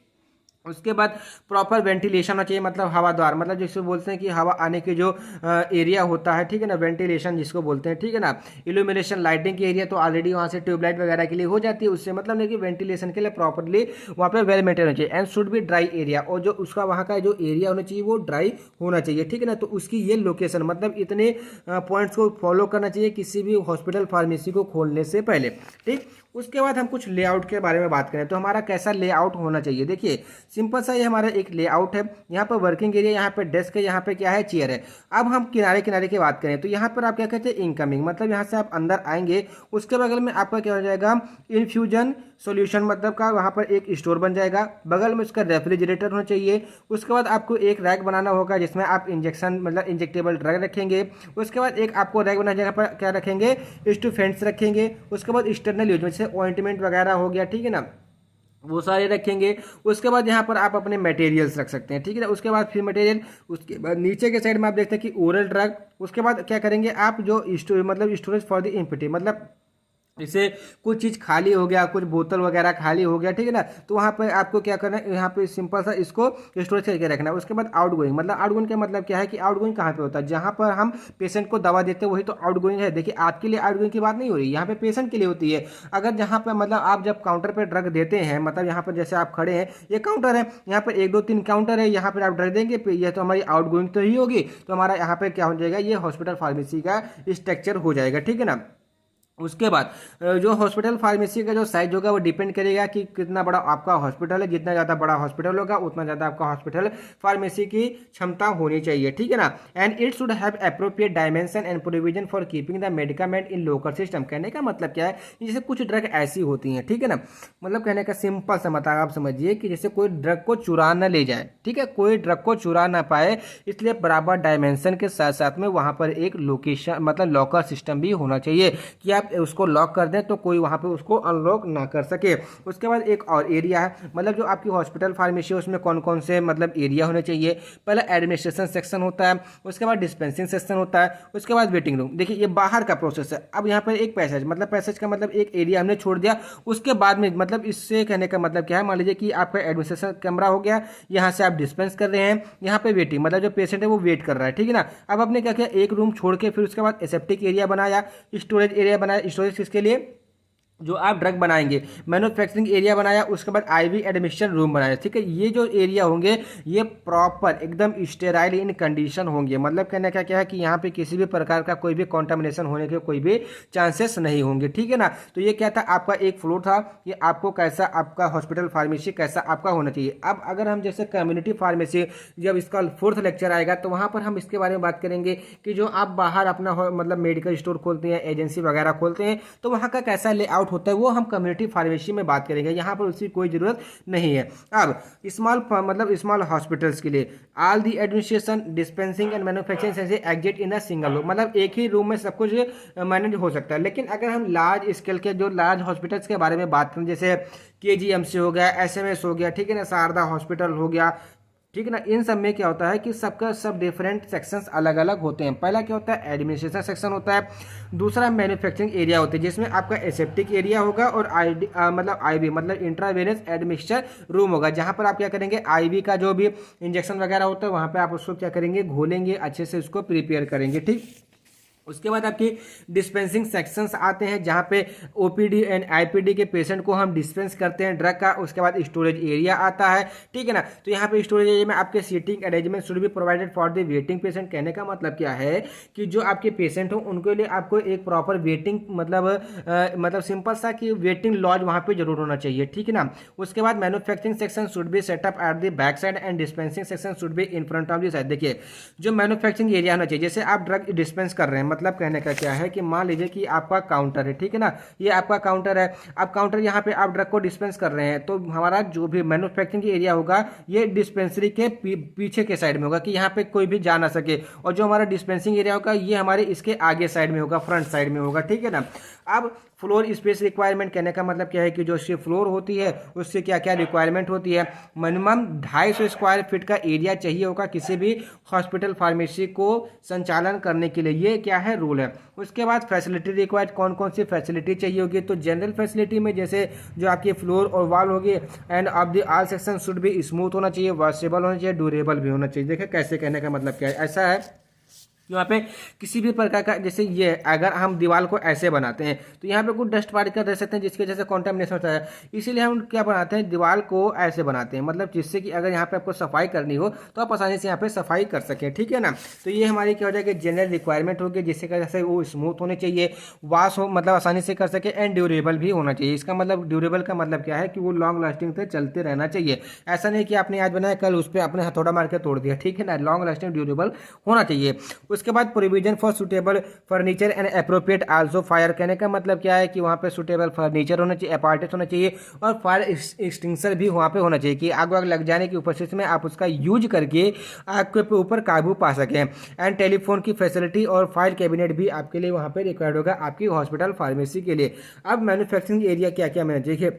उसके बाद प्रॉपर वेंटिलेशन होना चाहिए, मतलब हवादार, मतलब जिसको बोलते हैं कि हवा आने की जो एरिया होता है, ठीक है ना, वेंटिलेशन जिसको बोलते हैं, ठीक है ना। इल्यूमिनेशन लाइटिंग की एरिया तो ऑलरेडी वहाँ से ट्यूबलाइट वगैरह के लिए हो जाती है, उससे मतलब नहीं कि वेंटिलेशन के लिए प्रॉपरली वहाँ पे वेल मेंटेन होना चाहिए। And should B dry area, और जो उसका वहाँ का जो एरिया होना चाहिए वो ड्राई होना चाहिए, ठीक है ना। तो उसकी ये लोकेशन, मतलब इतने पॉइंट्स को फॉलो करना चाहिए किसी भी हॉस्पिटल फार्मेसी को खोलने से पहले, ठीक। उसके बाद हम कुछ लेआउट के बारे में बात करें तो हमारा कैसा लेआउट होना चाहिए। देखिए सिंपल सा ये हमारा एक लेआउट है। यहाँ पर वर्किंग एरिया, यहाँ पे डेस्क है, यहाँ पे क्या है, चेयर है। अब हम किनारे किनारे की बात करें तो यहाँ पर आप क्या कहते हैं, इनकमिंग, मतलब यहाँ से आप अंदर आएंगे उसके बगल में आपका क्या हो जाएगा, इन्फ्यूजन सॉल्यूशन मतलब का वहाँ पर एक स्टोर बन जाएगा। बगल में उसका रेफ्रिजरेटर होना चाहिए। उसके बाद आपको एक रैक बनाना होगा जिसमें आप इंजेक्शन मतलब इंजेक्टेबल ड्रग रखेंगे। उसके बाद एक आपको रैक बनाने जगह पर क्या रखेंगे, स्टूफेंट्स रखेंगे। उसके बाद एक्सटर्नल यूज जैसे ऑइंटमेंट वगैरह हो गया, ठीक है ना, वो सारे रखेंगे। उसके बाद यहाँ पर आप अपने मटेरियल्स रख सकते हैं, ठीक है ना। उसके बाद फिर मटेरियल, उसके बाद नीचे के साइड में आप देखते हैं कि ओरल ड्रग। उसके बाद क्या करेंगे आप, जो मतलब स्टोरेज फॉर द इम्पिटी, मतलब जैसे कुछ चीज़ खाली हो गया, कुछ बोतल वगैरह खाली हो गया, ठीक है ना, तो वहाँ पर आपको क्या करना है, यहाँ पे सिंपल सा इसको स्टोरेज करके रखना है। उसके बाद आउट गोइंग, मतलब आउट गोइंग का मतलब क्या है कि आउट गोइंग कहाँ पे होता है, जहाँ पर हम पेशेंट को दवा देते हैं वही तो आउट गोइंग है। देखिए आपके लिए आउट गोइंग की बात नहीं हो रही, यहाँ पे पेशेंट के लिए होती है। अगर जहाँ पर मतलब आप जब काउंटर पर ड्रग देते हैं, मतलब यहाँ पर जैसे आप खड़े हैं, ये काउंटर है, यहाँ पर 1 2 3 काउंटर है, यहाँ पर आप ड्रग देंगे, ये तो हमारी आउट गोइंग तो ही होगी। तो हमारा यहाँ पर क्या हो जाएगा, ये हॉस्पिटल फार्मेसी का स्ट्रक्चर हो जाएगा, ठीक है ना। उसके बाद जो हॉस्पिटल फार्मेसी का जो साइज होगा वो डिपेंड करेगा कि कितना बड़ा आपका हॉस्पिटल है। जितना ज़्यादा बड़ा हॉस्पिटल होगा उतना ज़्यादा आपका हॉस्पिटल फार्मेसी की क्षमता होनी चाहिए, ठीक है ना। And it should have appropriate dimension and provision for keeping the medicament in local system. कहने का मतलब क्या है, जैसे कुछ ड्रग ऐसी होती हैं, ठीक है ना, मतलब कहने का सिंपल सा मतलब आप समझिए कि जैसे कोई ड्रग को चुरा ना ले जाए, ठीक है, कोई ड्रग को चुरा ना पाए, इसलिए बराबर डायमेंशन के साथ साथ में वहाँ पर एक लोकेशन मतलब लॉकर सिस्टम भी होना चाहिए कि आप उसको लॉक कर दें तो कोई वहाँ पे उसको अनलॉक ना कर सके। उसके बाद एक और एरिया है, मतलब जो आपकी हॉस्पिटल फार्मेसी है उसमें कौन कौन से मतलब एरिया होने चाहिए। पहले एडमिनिस्ट्रेशन सेक्शन होता है, उसके बाद डिस्पेंसिंग सेक्शन होता है, उसके बाद वेटिंग रूम। देखिए ये बाहर का प्रोसेस है। अब यहाँ पर एक पैसेज, मतलब पैसेज का मतलब एक एरिया हमने छोड़ दिया। उसके बाद में मतलब इससे कहने का मतलब क्या है, मान लीजिए कि आपका एडमिनिस्ट्रेशन कमरा हो गया, यहाँ से आप डिस्पेंस कर रहे हैं, यहाँ पे वेटिंग मतलब जो पेशेंट है वो वेट कर रहा है, ठीक है ना। अब आपने क्या किया, एक रूम छोड़ के फिर उसके बाद एसेप्टिक एरिया बनाया, स्टोरेज एरिया बनाया, स्टोरेज किसके लिए, जो आप ड्रग बनाएंगे, मैन्युफैक्चरिंग एरिया बनाया, उसके बाद आईवी एडमिशन रूम बनाया, ठीक है। ये जो एरिया होंगे ये प्रॉपर एकदम स्टेराइल इन कंडीशन होंगे। मतलब कहने का क्या है कि यहाँ पे किसी भी प्रकार का कोई भी कॉन्टामिनेशन होने के कोई भी चांसेस नहीं होंगे, ठीक है ना। तो ये क्या था, आपका एक फ्लोर था, ये आपको कैसा आपका हॉस्पिटल फार्मेसी कैसा आपका होना चाहिए। अब अगर हम जैसे कम्युनिटी फार्मेसी, जब इसका 4th लेक्चर आएगा तो वहाँ पर हम इसके बारे में बात करेंगे कि जो आप बाहर अपना मतलब मेडिकल स्टोर खोलते हैं, एजेंसी वगैरह खोलते हैं, तो वहाँ का कैसा लेआउट आउट होता है वो हम कम्युनिटी फार्मेसी में बात करेंगे, यहाँ पर उसकी कोई ज़रूरत नहीं है। अब स्मॉल हॉस्पिटल्स के लिए all the administration dispensing and manufacturing से exist in a single room, मतलब एक ही रूम में सब कुछ मैनेज हो सकता है। लेकिन अगर हम लार्ज स्केल के जो लार्ज हॉस्पिटल्स के बारे में बात करें, जैसे KGMC हो गया, SMS हो गया, ठीक है ना, शारदा हॉस्पिटल हो गया, ठीक है ना, इन सब में क्या होता है कि सबका सब डिफरेंट सेक्शंस अलग अलग होते हैं। पहला क्या होता है, एडमिनिस्ट्रेशन सेक्शन होता है, दूसरा मैन्युफैक्चरिंग एरिया होता है जिसमें आपका एसेप्टिक एरिया होगा, और IV मतलब इंट्रावेनस एडमिक्सचर रूम होगा, जहां पर आप क्या करेंगे, IV का जो भी इंजेक्शन वगैरह होता है वहां पे आप उसको क्या करेंगे, घोलेंगे, अच्छे से उसको प्रिपेयर करेंगे, ठीक। उसके बाद आपकी डिस्पेंसिंग सेक्शंस आते हैं जहाँ पे OPD एंड IPD के पेशेंट को हम डिस्पेंस करते हैं ड्रग का। उसके बाद स्टोरेज एरिया आता है, ठीक है ना। तो यहाँ पे स्टोरेज एरिया में आपके seating arrangement should be provided for the waiting patient. कहने का मतलब क्या है कि जो आपके पेशेंट हो उनके लिए आपको एक प्रॉपर वेटिंग मतलब सिंपल सा कि वेटिंग लॉज वहाँ पे जरूर होना चाहिए, ठीक है ना। उसके बाद manufacturing section should be setup at the back side and dispensing section should be in front of the side. देखिए जो मैन्युफैक्चरिंग एरिया होना चाहिए, जैसे आप ड्रग डिस्पेंस कर रहे हैं, मतलब कहने का क्या है कि मान लीजिए कि आपका काउंटर है, ठीक है ना, ये आपका काउंटर है। अब काउंटर यहाँ पे आप ड्रग को डिस्पेंस कर रहे हैं, तो हमारा जो भी मैन्युफैक्चरिंग एरिया होगा ये डिस्पेंसरी के पीछे के साइड में होगा कि यहाँ पे कोई भी जा ना सके, और जो हमारा डिस्पेंसिंग एरिया होगा ये हमारे इसके आगे साइड में होगा, फ्रंट साइड में होगा, ठीक है ना। अब फ्लोर स्पेस रिक्वायरमेंट, कहने का मतलब क्या है कि जो उसकी फ्लोर होती है उससे क्या क्या रिक्वायरमेंट होती है। मिनिमम 250 स्क्वायर फीट का एरिया चाहिए होगा किसी भी हॉस्पिटल फार्मेसी को संचालन करने के लिए, ये क्या है, रूल है। उसके बाद फैसिलिटी रिक्वायर्ड, कौन कौन सी फैसिलिटी चाहिए होगी, तो जनरल फैसिलिटी में जैसे जो आपकी फ्लोर और वॉल होगी, end of the all section should भी स्मूथ होना चाहिए, वॉशेबल होना चाहिए, ड्यूरेबल भी होना चाहिए। देखिए कैसे, कहने का मतलब क्या है, ऐसा है यहाँ पे किसी भी प्रकार का, जैसे ये अगर हम दीवार को ऐसे बनाते हैं तो यहाँ पे कुछ डस्ट पार्टिकल रह सकते हैं जिसकी वजह से कॉन्टेमिनेशन होता है, इसीलिए हम क्या बनाते हैं, दीवार को ऐसे बनाते हैं, मतलब जिससे कि अगर यहाँ पे आपको सफाई करनी हो तो आप आसानी से यहाँ पे सफाई कर सकें, ठीक है ना। तो ये हमारी क्या हो जाएगी, जनरल रिक्वायरमेंट होगी, जिससे वजह से वो स्मूथ होने चाहिए, वाश हो मतलब आसानी से कर सके, एंड ड्यूरेबल भी होना चाहिए। इसका मतलब ड्यूरेबल का मतलब क्या है कि वो लॉन्ग लास्टिंग से चलते रहना चाहिए। ऐसा नहीं कि आपने आज बनाया कल उस पर आपने हथौड़ा मार के तोड़ दिया, ठीक है ना, लॉन्ग लास्टिंग ड्यूरेबल होना चाहिए। उसके बाद provision for suitable furniture and appropriate also fire, कहने का मतलब क्या है कि वहाँ पे सुटेबल फर्नीचर होना चाहिए, अपार्टमेंट होना चाहिए, और फायर एक्सटिंग्विशर भी वहाँ पे होना चाहिए कि आग वाग लग जाने की उपस्थिति में आप उसका यूज करके आग के ऊपर काबू पा सकें। एंड टेलीफोन की फैसिलिटी और फाइल कैबिनेट भी आपके लिए वहाँ पे रिक्वायर्ड होगा आपकी हॉस्पिटल फार्मेसी के लिए। अब मैन्युफैक्चरिंग एरिया क्या क्या मैंने देखिए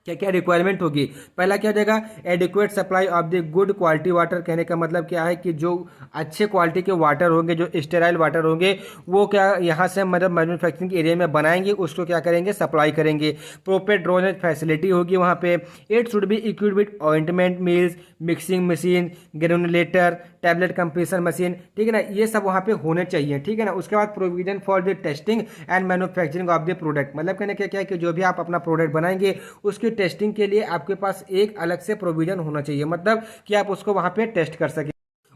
क्या क्या रिक्वायरमेंट होगी। पहला क्या हो जाएगा, adequate supply of the good quality water, कहने का मतलब क्या है कि जो अच्छे क्वालिटी के वाटर होंगे, जो स्टेराइल वाटर होंगे, वो क्या यहाँ से मतलब मैन्युफैक्चरिंग एरिया में बनाएंगे, उसको क्या करेंगे, सप्लाई करेंगे। प्रॉपर ड्रोनेज फैसिलिटी होगी वहाँ पे। It should be equipped with ointment mills, mixing machine, granulator, tablet compressor machine, ठीक है ना, ये सब वहाँ पे होने चाहिए, ठीक है ना। उसके बाद provision for the testing and manufacturing of the product, मतलब कहने क्या क्या है कि जो भी आप अपना प्रोडक्ट बनाएंगे उसकी टेस्टिंग के लिए आपके पास एक अलग से प्रोविजन होना चाहिए, मतलब कि आप उसको वहाँ पे टेस्ट कर सकें।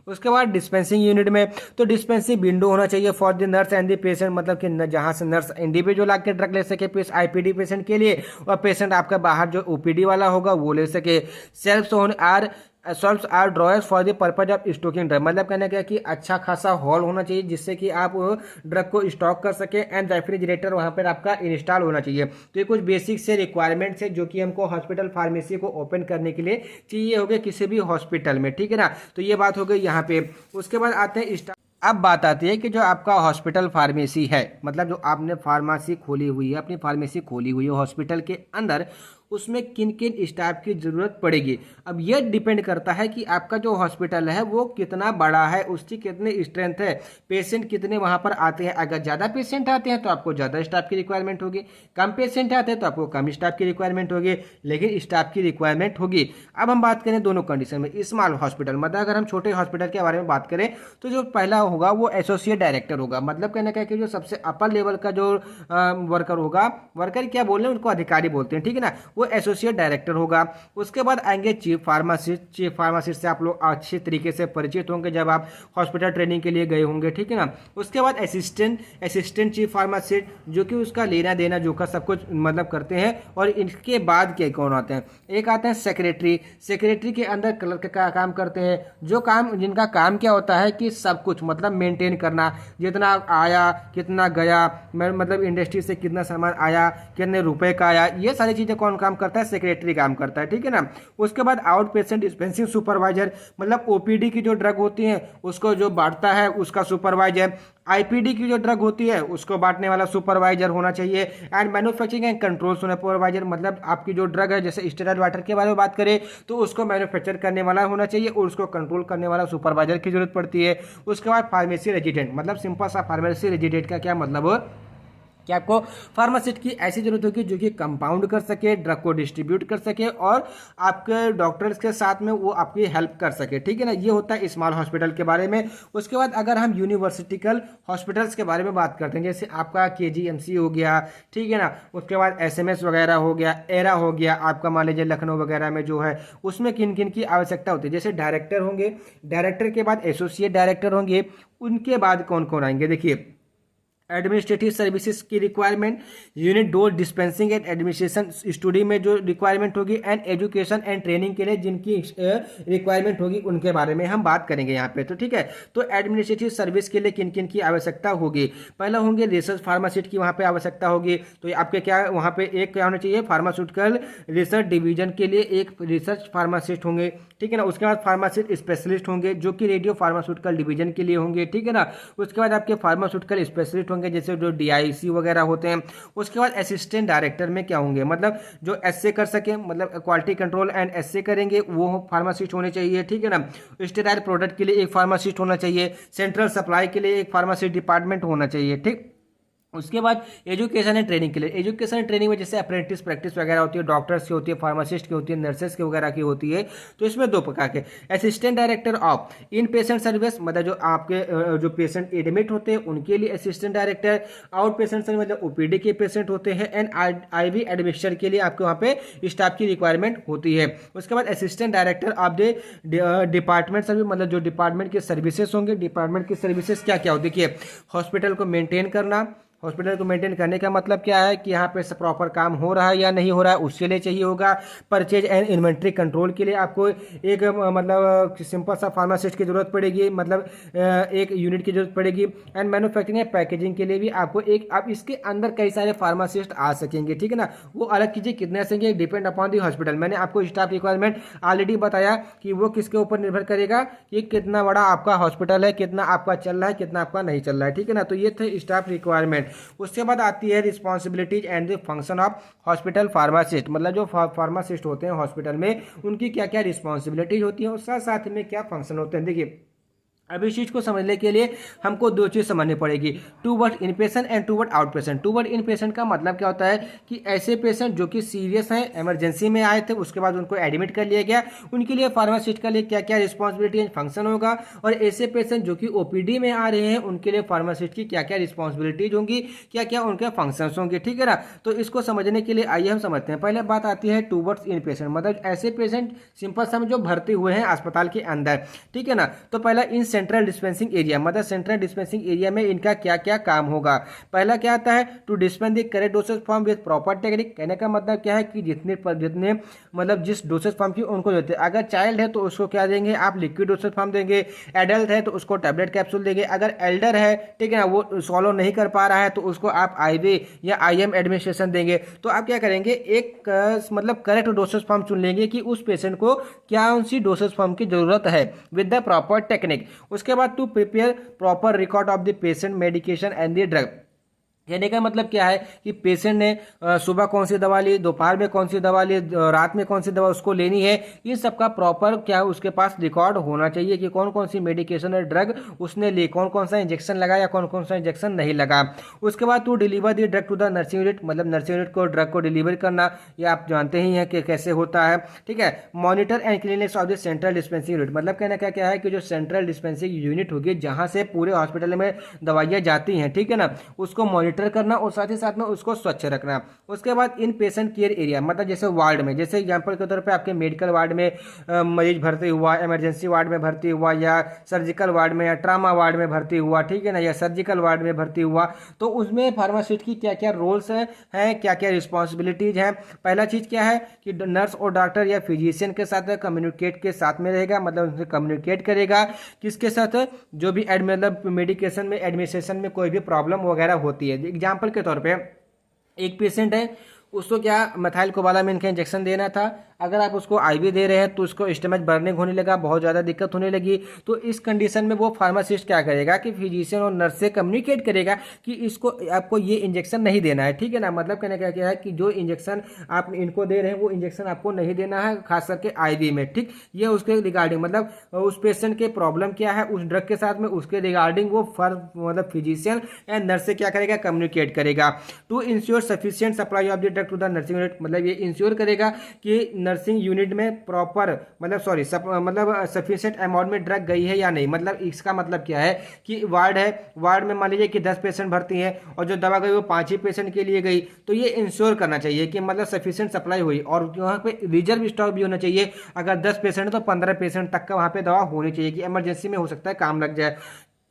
उसके बाद डिस्पेंसिंग यूनिट में तो डिस्पेंसिंग विंडो होना चाहिए for the nurse and the patient, मतलब कि जहाँ से नर्स इंडिविजुअल आके ड्रग ले सके IPD पेशेंट के लिए, और पेशेंट आपका बाहर जो OPD वाला होगा वो ले सके। Shelves or drawers for the purpose of stocking drug, मतलब कहना क्या कि अच्छा खासा हॉल होना चाहिए जिससे कि आप ड्रग को स्टॉक कर सके। एंड रेफ्रिजरेटर वहाँ पर आपका इंस्टॉल होना चाहिए। तो ये कुछ बेसिक से रिक्वायरमेंट्स है जो कि हमको हॉस्पिटल फार्मेसी को ओपन करने के लिए चाहिए होगा किसी भी हॉस्पिटल में, ठीक है ना। तो ये बात हो गई यहाँ पे। उसके बाद आते हैं अब बात आती है कि जो आपका हॉस्पिटल फार्मेसी है, मतलब जो आपने फार्मेसी खोली हुई है, अपनी फार्मेसी खोली हुई है हॉस्पिटल के अंदर, उसमें किन किन स्टाफ की ज़रूरत पड़ेगी। अब ये डिपेंड करता है कि आपका जो हॉस्पिटल है वो कितना बड़ा है, उसकी कितनी स्ट्रेंथ है, पेशेंट कितने वहाँ पर आते हैं। अगर ज़्यादा पेशेंट आते हैं तो आपको ज़्यादा स्टाफ की रिक्वायरमेंट होगी, कम पेशेंट आते हैं तो आपको कम स्टाफ की रिक्वायरमेंट होगी, लेकिन स्टाफ की रिक्वायरमेंट होगी। अब हम बात करें दोनों कंडीशन में। स्मॉल हॉस्पिटल मतलब अगर हम छोटे हॉस्पिटल के बारे में बात करें तो जो पहला होगा वो एसोसिएट डायरेक्टर होगा, मतलब कहने का कि जो सबसे अपर लेवल का जो वर्कर होगा, वर्कर क्या बोल रहे हैं, उनको अधिकारी बोलते हैं, ठीक है ना। वो एसोसिएट डायरेक्टर होगा। उसके बाद आएंगे चीफ फार्मासिस्ट। चीफ फार्मासिस्ट से आप लोग अच्छे तरीके से परिचित होंगे जब आप हॉस्पिटल ट्रेनिंग के लिए गए होंगे, ठीक है ना। उसके बाद असिस्टेंट चीफ फार्मासिस्ट, जो कि उसका लेना देना जो का सब कुछ मतलब करते हैं। और इसके बाद के कौन आते हैं, एक आते हैं सेक्रेटरी। सेक्रेटरी के अंदर क्लर्क का काम करते हैं, जो काम जिनका काम क्या होता है कि सब कुछ मतलब मेंटेन करना, जितना आया कितना गया, मतलब इंडस्ट्री से कितना सामान आया, कितने रुपए का आया, ये सारी चीज़ें कौन काम करता है, सेक्रेटरी काम करता है, ठीक है ना। उसके बाद आउट पेशेंट डिस्पेंसिंग सुपरवाइजर, मतलब ओपीडी की जो ड्रग होती है उसको जो बांटता है उसका सुपरवाइजर। आईपीडी की जो ड्रग होती है उसको बांटने वाला सुपरवाइजर होना चाहिए। And manufacturing and control supervisor, मतलब आपकी जो ड्रग है जैसे स्टेरॉइड वाटर के बारे में बात करें तो उसको मैन्युफैक्चर करने वाला होना चाहिए और उसको कंट्रोल करने वाला सुपरवाइजर की जरूरत पड़ती है। उसके बाद फार्मेसी रेजिडेंट, मतलब सिंपल सा फार्मेसी रेजिडेंट का क्या मतलब हो कि आपको फार्मासिस्ट की ऐसी जरूरत होगी जो कि कंपाउंड कर सके, ड्रग को डिस्ट्रीब्यूट कर सके और आपके डॉक्टर्स के साथ में वो आपकी हेल्प कर सके, ठीक है ना। ये होता है स्मॉल हॉस्पिटल के बारे में। उसके बाद अगर हम यूनिवर्सिटिकल हॉस्पिटल्स के बारे में बात करते हैं, जैसे आपका केजीएमसी हो गया, ठीक है ना, उसके बाद एसएमएस वगैरह हो गया, एरा हो गया, आपका मान लीजिए लखनऊ वगैरह में जो है उसमें किन किन की आवश्यकता होती है। जैसे डायरेक्टर होंगे, डायरेक्टर के बाद एसोसिएट डायरेक्टर होंगे, उनके बाद कौन कौन आएंगे, देखिए एडमिनिस्ट्रेटिव सर्विसेज की requirement, unit dose dispensing and administration study में जो रिक्वायरमेंट होगी, एंड एजुकेशन एंड ट्रेनिंग के लिए जिनकी रिक्वायरमेंट होगी उनके बारे में हम बात करेंगे यहाँ पे, तो ठीक है। तो एडमिनिस्ट्रेटिव सर्विस के लिए किन किन की आवश्यकता होगी, पहला होंगे रिसर्च फार्मासिस्ट की वहाँ पे आवश्यकता होगी। तो आपके क्या वहाँ पे एक क्या होना चाहिए, फार्मास्यूटिकल रिसर्च डिवीजन के लिए एक रिसर्च फार्मासिस्ट होंगे, ठीक है ना। उसके बाद फार्मासिस्ट स्पेशलिस्ट होंगे जो कि रेडियो फार्मास्यूटिकल डिवीजन के लिए होंगे, ठीक है ना। उसके बाद आपके फार्मास्यूटिकल स्पेशलिस्ट होंगे जैसे जो डीआईसी वगैरह होते हैं। उसके बाद असिस्टेंट डायरेक्टर में क्या होंगे, मतलब जो एसए कर सके, मतलब क्वालिटी कंट्रोल एंड एसए करेंगे वो फार्मासिस्ट होने चाहिए, ठीक है ना। स्टेराइल प्रोडक्ट के लिए एक फार्मासिस्ट होना चाहिए, सेंट्रल सप्लाई के लिए एक फार्मासिस्ट डिपार्टमेंट होना चाहिए, ठीक। उसके बाद एजुकेशन एंड ट्रेनिंग के लिए, एजुकेशन एंड ट्रेनिंग में जैसे अप्रेंटिस प्रैक्टिस वगैरह होती है, डॉक्टर्स की होती है, फार्मासिस्ट की होती है, नर्सेस की वगैरह की होती है। तो इसमें दो प्रकार के, assistant director of in patient service, मतलब जो आपके जो पेशेंट एडमिट होते हैं उनके लिए assistant director, out patient service मतलब ओपीडी के पेशेंट होते हैं, एंड आईवी एडमिनिस्टर के लिए आपके वहाँ पे स्टाफ की रिक्वायरमेंट होती है। उसके बाद assistant director of the department service, मतलब जो डिपार्टमेंट के सर्विसेज होंगे, डिपार्टमेंट की सर्विसेज क्या क्या होती है, देखिए हॉस्पिटल को मेंटेन करना। हॉस्पिटल को मेंटेन करने का मतलब क्या है कि यहाँ पे प्रॉपर काम हो रहा है या नहीं हो रहा है उसके लिए चाहिए होगा। परचेज एंड इन्वेंट्री कंट्रोल के लिए आपको एक मतलब सिंपल सा फार्मासिस्ट की जरूरत पड़ेगी, मतलब एक यूनिट की जरूरत पड़ेगी। एंड मैन्युफैक्चरिंग एंड पैकेजिंग के लिए भी आपको एक, अब इसके अंदर कई सारे फार्मासिस्ट आ सकेंगे, ठीक है ना। वो अलग चीज़ें कितने आएंगे डिपेंड अपॉन दी हॉस्पिटल। मैंने आपको स्टाफ रिक्वायरमेंट ऑलरेडी बताया कि वो किसके ऊपर निर्भर करेगा कि कितना बड़ा आपका हॉस्पिटल है, कितना आपका चल रहा है, कितना आपका नहीं चल रहा है, ठीक है ना। तो ये थे स्टाफ रिक्वायरमेंट। उसके बाद आती है responsibilities and the function of hospital pharmacist, मतलब जो फार्मासिस्ट होते हैं हॉस्पिटल में उनकी क्या क्या रिस्पॉन्सिबिलिटीज होती है और साथ साथ में क्या फंक्शन होते हैं। देखिए अब इस चीज़ को समझने के लिए हमको दो चीज़ समझनी पड़ेगी, toward inpatient and toward outpatient. Toward inpatient का मतलब क्या होता है कि ऐसे पेशेंट जो कि सीरियस हैं, इमरजेंसी में आए थे, उसके बाद उनको एडमिट कर लिया गया, उनके लिए फार्मासिस्ट का लिए क्या क्या रिस्पॉन्सिबिलिटी एंड फंक्शन होगा। और ऐसे पेशेंट जो कि ओपीडी में आ रहे हैं उनके लिए फार्मासिस्ट की क्या क्या रिस्पॉन्सिबिलिटीज होंगी, क्या क्या उनके फंक्शन होंगे, ठीक है ना। तो इसको समझने के लिए आइए हम समझते हैं। पहले बात आती है टू वर्ड्स इन पेशेंट, मतलब ऐसे पेशेंट सिंपल समझो भर्ती हुए हैं अस्पताल के अंदर, ठीक है ना। तो पहला इन सेंट्रल डिस्पेंसिंग एरिया, मतलब सेंट्रल डिस्पेंसिंग एरिया में इनका क्या क्या काम होगा। पहला क्या आता है to dispense the correct dosage form with proper technique. कहने का मतलब क्या है कि जितने मतलब जिस डोसेज फॉर्म की उनको देते हैं। अगर चाइल्ड है तो उसको क्या देंगे आप, लिक्विड डोसेज फॉर्म देंगे। एडल्ट है तो उसको टैबलेट कैप्सूल देंगे। अगर एल्डर है, ठीक है ना, वो सॉलो नहीं कर पा रहा है तो उसको आप आईवी या आईएम एडमिनिस्ट्रेशन देंगे। तो आप क्या करेंगे, एक मतलब करेक्ट डोसेज फॉर्म चुन लेंगे कि उस पेशेंट को क्या उनसी डोसेज फॉर्म की जरूरत है विद द प्रॉपर टेक्निक। उसके बाद to prepare proper record of the patient medication and the drug. कहने का मतलब क्या है कि पेशेंट ने सुबह कौन सी दवा ली, दोपहर में कौन सी दवा ली, रात में कौन सी दवा उसको लेनी है, इन सब का प्रॉपर क्या उसके पास रिकॉर्ड होना चाहिए कि कौन कौन सी मेडिकेशन और ड्रग उसने ली, कौन कौन सा इंजेक्शन लगा या कौन कौन सा इंजेक्शन नहीं लगा। उसके बाद to deliver the drug to the nursing unit, मतलब नर्सिंग यूनिट को ड्रग को डिलीवर करना, ये आप जानते ही हैं कि कैसे होता है, ठीक है। Monitor and clinics of the central dispensing unit, मतलब कहना क्या है कि जो सेंट्रल डिस्पेंसिंग यूनिट होगी जहाँ से पूरे हॉस्पिटल में दवाइयाँ जाती हैं, ठीक है ना, उसको मॉनिटर मॉनिटर करना और साथ ही साथ में उसको स्वच्छ रखना। उसके बाद इन पेशेंट केयर एरिया, मतलब जैसे वार्ड में, जैसे एग्जांपल के तौर पे आपके मेडिकल वार्ड में मरीज भर्ती हुआ, इमरजेंसी वार्ड में भर्ती हुआ, या सर्जिकल वार्ड में या ट्रामा वार्ड में भर्ती हुआ, ठीक है ना, या सर्जिकल वार्ड में भर्ती हुआ, तो उसमें फार्मासिस्ट की क्या क्या रोल्स हैं, क्या क्या रिस्पॉन्सिबिलिटीज हैं। पहला चीज़ क्या है कि नर्स और डॉक्टर या फिजिशियन के साथ कम्युनिकेट के साथ में रहेगा, मतलब उनसे कम्युनिकेट करेगा किसके साथ, जो भी मतलब मेडिकेशन में एडमिनिस्ट्रेशन में कोई भी प्रॉब्लम वगैरह होती है। एग्जाम्पल के तौर पे एक पेशेंट है, उसको क्या मिथाइल कोबालामिन का इंजेक्शन देना था, अगर आप उसको आईवी दे रहे हैं तो उसको स्टमच बर्निंग होने लगा, बहुत ज़्यादा दिक्कत होने लगी, तो इस कंडीशन में वो फार्मासिस्ट क्या करेगा कि फिजिशियन और नर्स से कम्युनिकेट करेगा कि इसको आपको ये इंजेक्शन नहीं देना है, ठीक है ना। मतलब कहने का क्या है कि जो इंजेक्शन आप इनको दे रहे हैं वो इंजेक्शन आपको नहीं देना है, खास करके आईवी में, ठीक। ये उसके रिगार्डिंग, मतलब उस पेशेंट के प्रॉब्लम क्या है उस ड्रग के साथ में, उसके रिगार्डिंग वो मतलब फिजिशियन एंड नर्स से क्या करेगा, कम्युनिकेट करेगा। To ensure sufficient supply of the drug to the nursing unit, मतलब ये इंश्योर करेगा कि नर्सिंग यूनिट में प्रॉपर, मतलब सफिशिएंट अमाउंट में ड्रग गई है या नहीं। मतलब इसका मतलब क्या है कि वार्ड है, वार्ड में मान लीजिए कि 10 पेशेंट भर्ती हैं और जो दवा गई वो 5 ही पेशेंट के लिए गई, तो ये इंश्योर करना चाहिए कि मतलब सफिशिएंट सप्लाई हुई, और वहाँ पे रिजर्व स्टॉक भी होना चाहिए। अगर 10 पेशेंट है तो 15 पेशेंट तक का वहाँ पे दवा होनी चाहिए कि इमरजेंसी में हो सकता है काम लग जाए।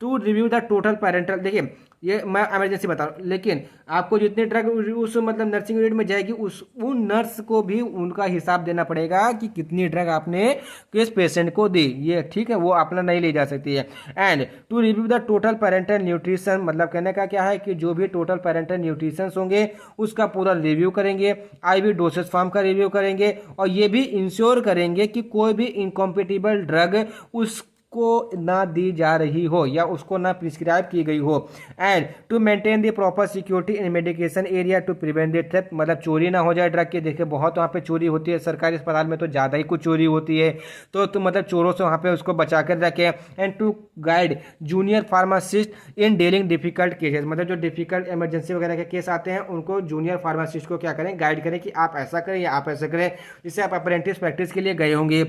To review the total parenteral, देखिए ये मैं इमरजेंसी बता रहा हूँ, लेकिन आपको जितनी ड्रग उस मतलब नर्सिंग यूनिट में जाएगी उन नर्स को भी उनका हिसाब देना पड़ेगा कि कितनी ड्रग आपने किस पेशेंट को दी, ये ठीक है, वो अपना नहीं ले जा सकती है। And to review the total parenteral nutrition, मतलब कहने का क्या है कि जो भी टोटल पेरेंटल न्यूट्रिशन होंगे उसका पूरा रिव्यू करेंगे, आईवी डोसेज फॉर्म का रिव्यू करेंगे, और ये भी इंश्योर करेंगे कि कोई भी इनकॉम्पिटिबल ड्रग उस को ना दी जा रही हो या उसको ना प्रिस्क्राइब की गई हो। And to maintain the proper security in medication area to prevent the theft, मतलब चोरी ना हो जाए ड्रग की। देखिए बहुत वहाँ पे चोरी होती है, सरकारी अस्पताल में तो ज़्यादा ही कुछ चोरी होती है, तो मतलब चोरों से वहाँ पे उसको बचा कर रखें। And to guide junior pharmacist in dealing difficult cases, मतलब जो डिफिकल्ट इमरजेंसी वगैरह के केस आते हैं उनको जूनियर फार्मासिस्ट को क्या करें, गाइड करें कि आप ऐसा करें या आप ऐसा करें। जिससे आप अप्रेंटिस प्रैक्टिस के लिए गए होंगे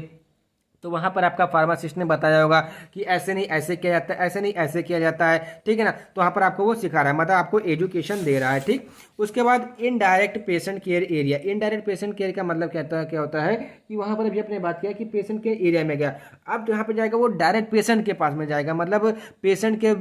तो वहाँ पर आपका फार्मासिस्ट ने बताया होगा कि ऐसे नहीं ऐसे किया जाता है, ऐसे नहीं ऐसे किया जाता है, ठीक है ना। तो वहाँ पर आपको वो सिखा रहा है, मतलब आपको एजुकेशन दे रहा है, ठीक। उसके बाद indirect patient care area, indirect patient care का मतलब क्या होता है कि वहाँ पर अभी अपने बात किया कि पेशेंट केयर एरिया में गया, अब यहाँ पर जाएगा वो डायरेक्ट पेशेंट के पास में जाएगा, मतलब पेशेंट के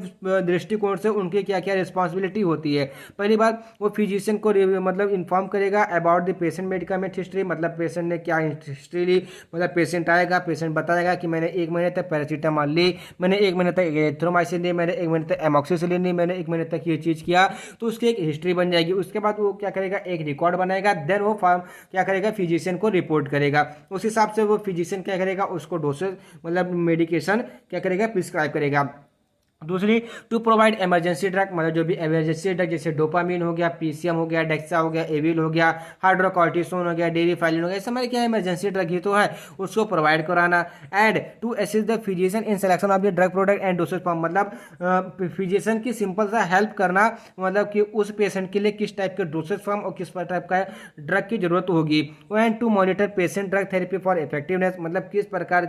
दृष्टिकोण से उनकी क्या क्या रिस्पॉन्सिबिलिटी होती है। पहली बात वो फिजिशियन को मतलब इन्फॉर्म करेगा about the patient medicament history, मतलब पेशेंट ने क्या हिस्ट्री ली, मतलब पेशेंट आएगा, पेशेंट बताएगा कि मैंने 1 महीने तक पैरासीटामॉल ली, मैंने 1 महीने तक एरिथ्रोमाइसिन ली, मैंने 1 महीने तक एमॉक्सिसिलिन ली, मैंने 1 महीने तक ये चीज़ किया, तो उसकी एक हिस्ट्री बन जाएगी। उसके बाद वो क्या करेगा, एक रिकॉर्ड बनाएगा, देन वो क्या करेगा, फिजिशियन को रिपोर्ट करेगा। उस हिसाब से वो फिजिशियन क्या करेगा, उसको डोसेज मतलब मेडिकेशन क्या करेगा, प्रिस्क्राइब करेगा। दूसरी टू प्रोवाइड इमरजेंसी ड्रग, मतलब जो भी इमरजेंसी ड्रग जैसे डोपामिन हो गया, पीसीएम हो गया, डेक्सा हो गया, एविल हो गया, हाइड्रोकॉर्टिसोन हो गया, डेरिफाइलिन हो गया, इस हमारे क्या इमरजेंसी ड्रग ही तो है, उसको प्रोवाइड कराना। And to assist the physician in selection of the drug product and dosage form, मतलब फिजिशियन की सिंपल सा हेल्प करना, मतलब कि उस पेशेंट के लिए किस टाइप के डोसेज फॉर्म और किस टाइप का ड्रग की जरूरत होगी। And to monitor patient drug therapy for effectiveness, मतलब किस प्रकार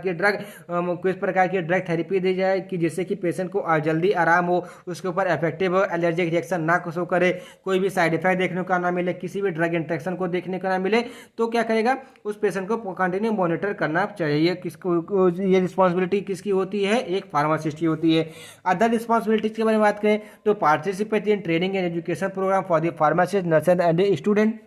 की ड्रग थेरेपी दी जाए कि जिससे कि पेशेंट को जल्दी आराम हो, उसके ऊपर इफेक्टिव हो, एलर्जिक रिएक्शन ना शो करे, कोई भी साइड इफेक्ट देखने को ना मिले, किसी भी ड्रग इंटरेक्शन को देखने को ना मिले, तो क्या करेगा, उस पेशेंट को कंटिन्यू मॉनिटर करना चाहिए। किसको ये रिस्पॉन्सिबिलिटी किसकी होती है, एक फार्मासिस्ट की होती है। अदर रिस्पॉन्सिबिलिटीज के बारे में बात करें तो participate in training and education programme for the pharmacist, nurses and student,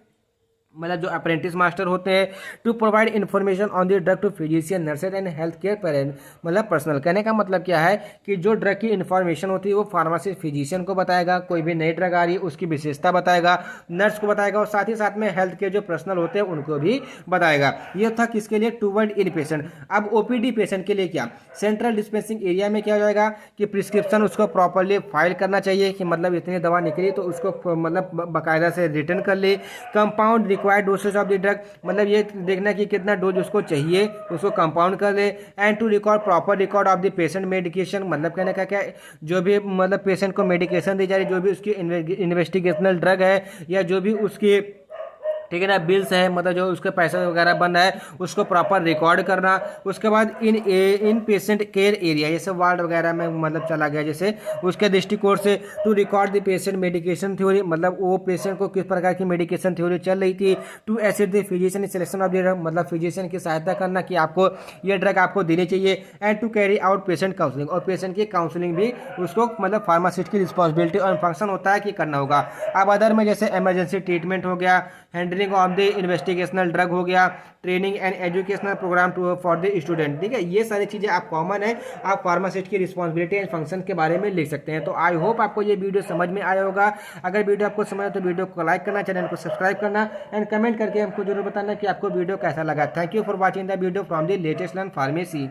मतलब जो अप्रेंटिस मास्टर होते हैं। To provide information on the drug to physician, nurses and health care parent, मतलब पर्सनल। कहने का मतलब क्या है कि जो ड्रग की इन्फॉर्मेशन होती है वो फार्मासिस्ट फिजिशियन को बताएगा, कोई भी नई ड्रग आ रही है उसकी विशेषता बताएगा, नर्स को बताएगा, और साथ ही साथ में हेल्थ केयर जो पर्सनल होते हैं उनको भी बताएगा। ये था किसके लिए, टूवर्ड इन पेशेंट। अब ओपीडी पेशेंट के लिए क्या, सेंट्रल डिस्पेंसिंग एरिया में क्या हो जाएगा कि प्रिस्क्रिप्शन उसको प्रॉपरली फाइल करना चाहिए कि मतलब इतनी दवा निकली तो उसको मतलब बाकायदा से रिटर्न कर ले। Compound required dosage of the drug, मतलब ये देखना कि कितना डोज उसको चाहिए, उसको कंपाउंड कर ले। And to record proper record of the patient medication, मतलब कहने का क्या, जो भी मतलब पेशेंट को मेडिकेशन दी जा रही है, जो भी उसकी इन्वेस्टिगेशनल ड्रग है या जो भी उसकी ठीक है ना, बिल्स है, मतलब जो उसके पैसे वगैरह बन रहा है उसको प्रॉपर रिकॉर्ड करना। उसके बाद इन पेशेंट केयर एरिया, जैसे वार्ड वगैरह में मतलब चला गया जैसे, उसके दृष्टिकोण से to record the patient medication theory, मतलब वो पेशेंट को किस प्रकार की मेडिकेशन थ्योरी चल रही थी। To assist the physician selection of the drug, मतलब फिजिशियन की सहायता करना कि आपको ये ड्रग आपको देनी चाहिए। And to carry out patient counselling, और पेशेंट की काउंसलिंग भी उसको मतलब फार्मासिस्ट की रिस्पॉन्सिबिलिटी और फंक्शन होता है कि करना होगा। अब अदर में जैसे इमरजेंसी ट्रीटमेंट हो गया, handling of the investigational drug हो गया, training and educational programme to for the student. ठीक है, ये सारी चीज़ें आप कॉमन है, आप फार्मासिस्ट की रिस्पॉन्सिबिलिटी एंड फंक्शन के बारे में लिख सकते हैं। तो आई होप आपको ये वीडियो समझ में आया होगा। अगर वीडियो आपको समझ आए तो वीडियो को लाइक करना, चैनल को सब्सक्राइब करना एंड कमेंट करके हमको जरूर बताना कि आपको वीडियो कैसा लगा। Thank you for watching the video from the latest learn pharmacy.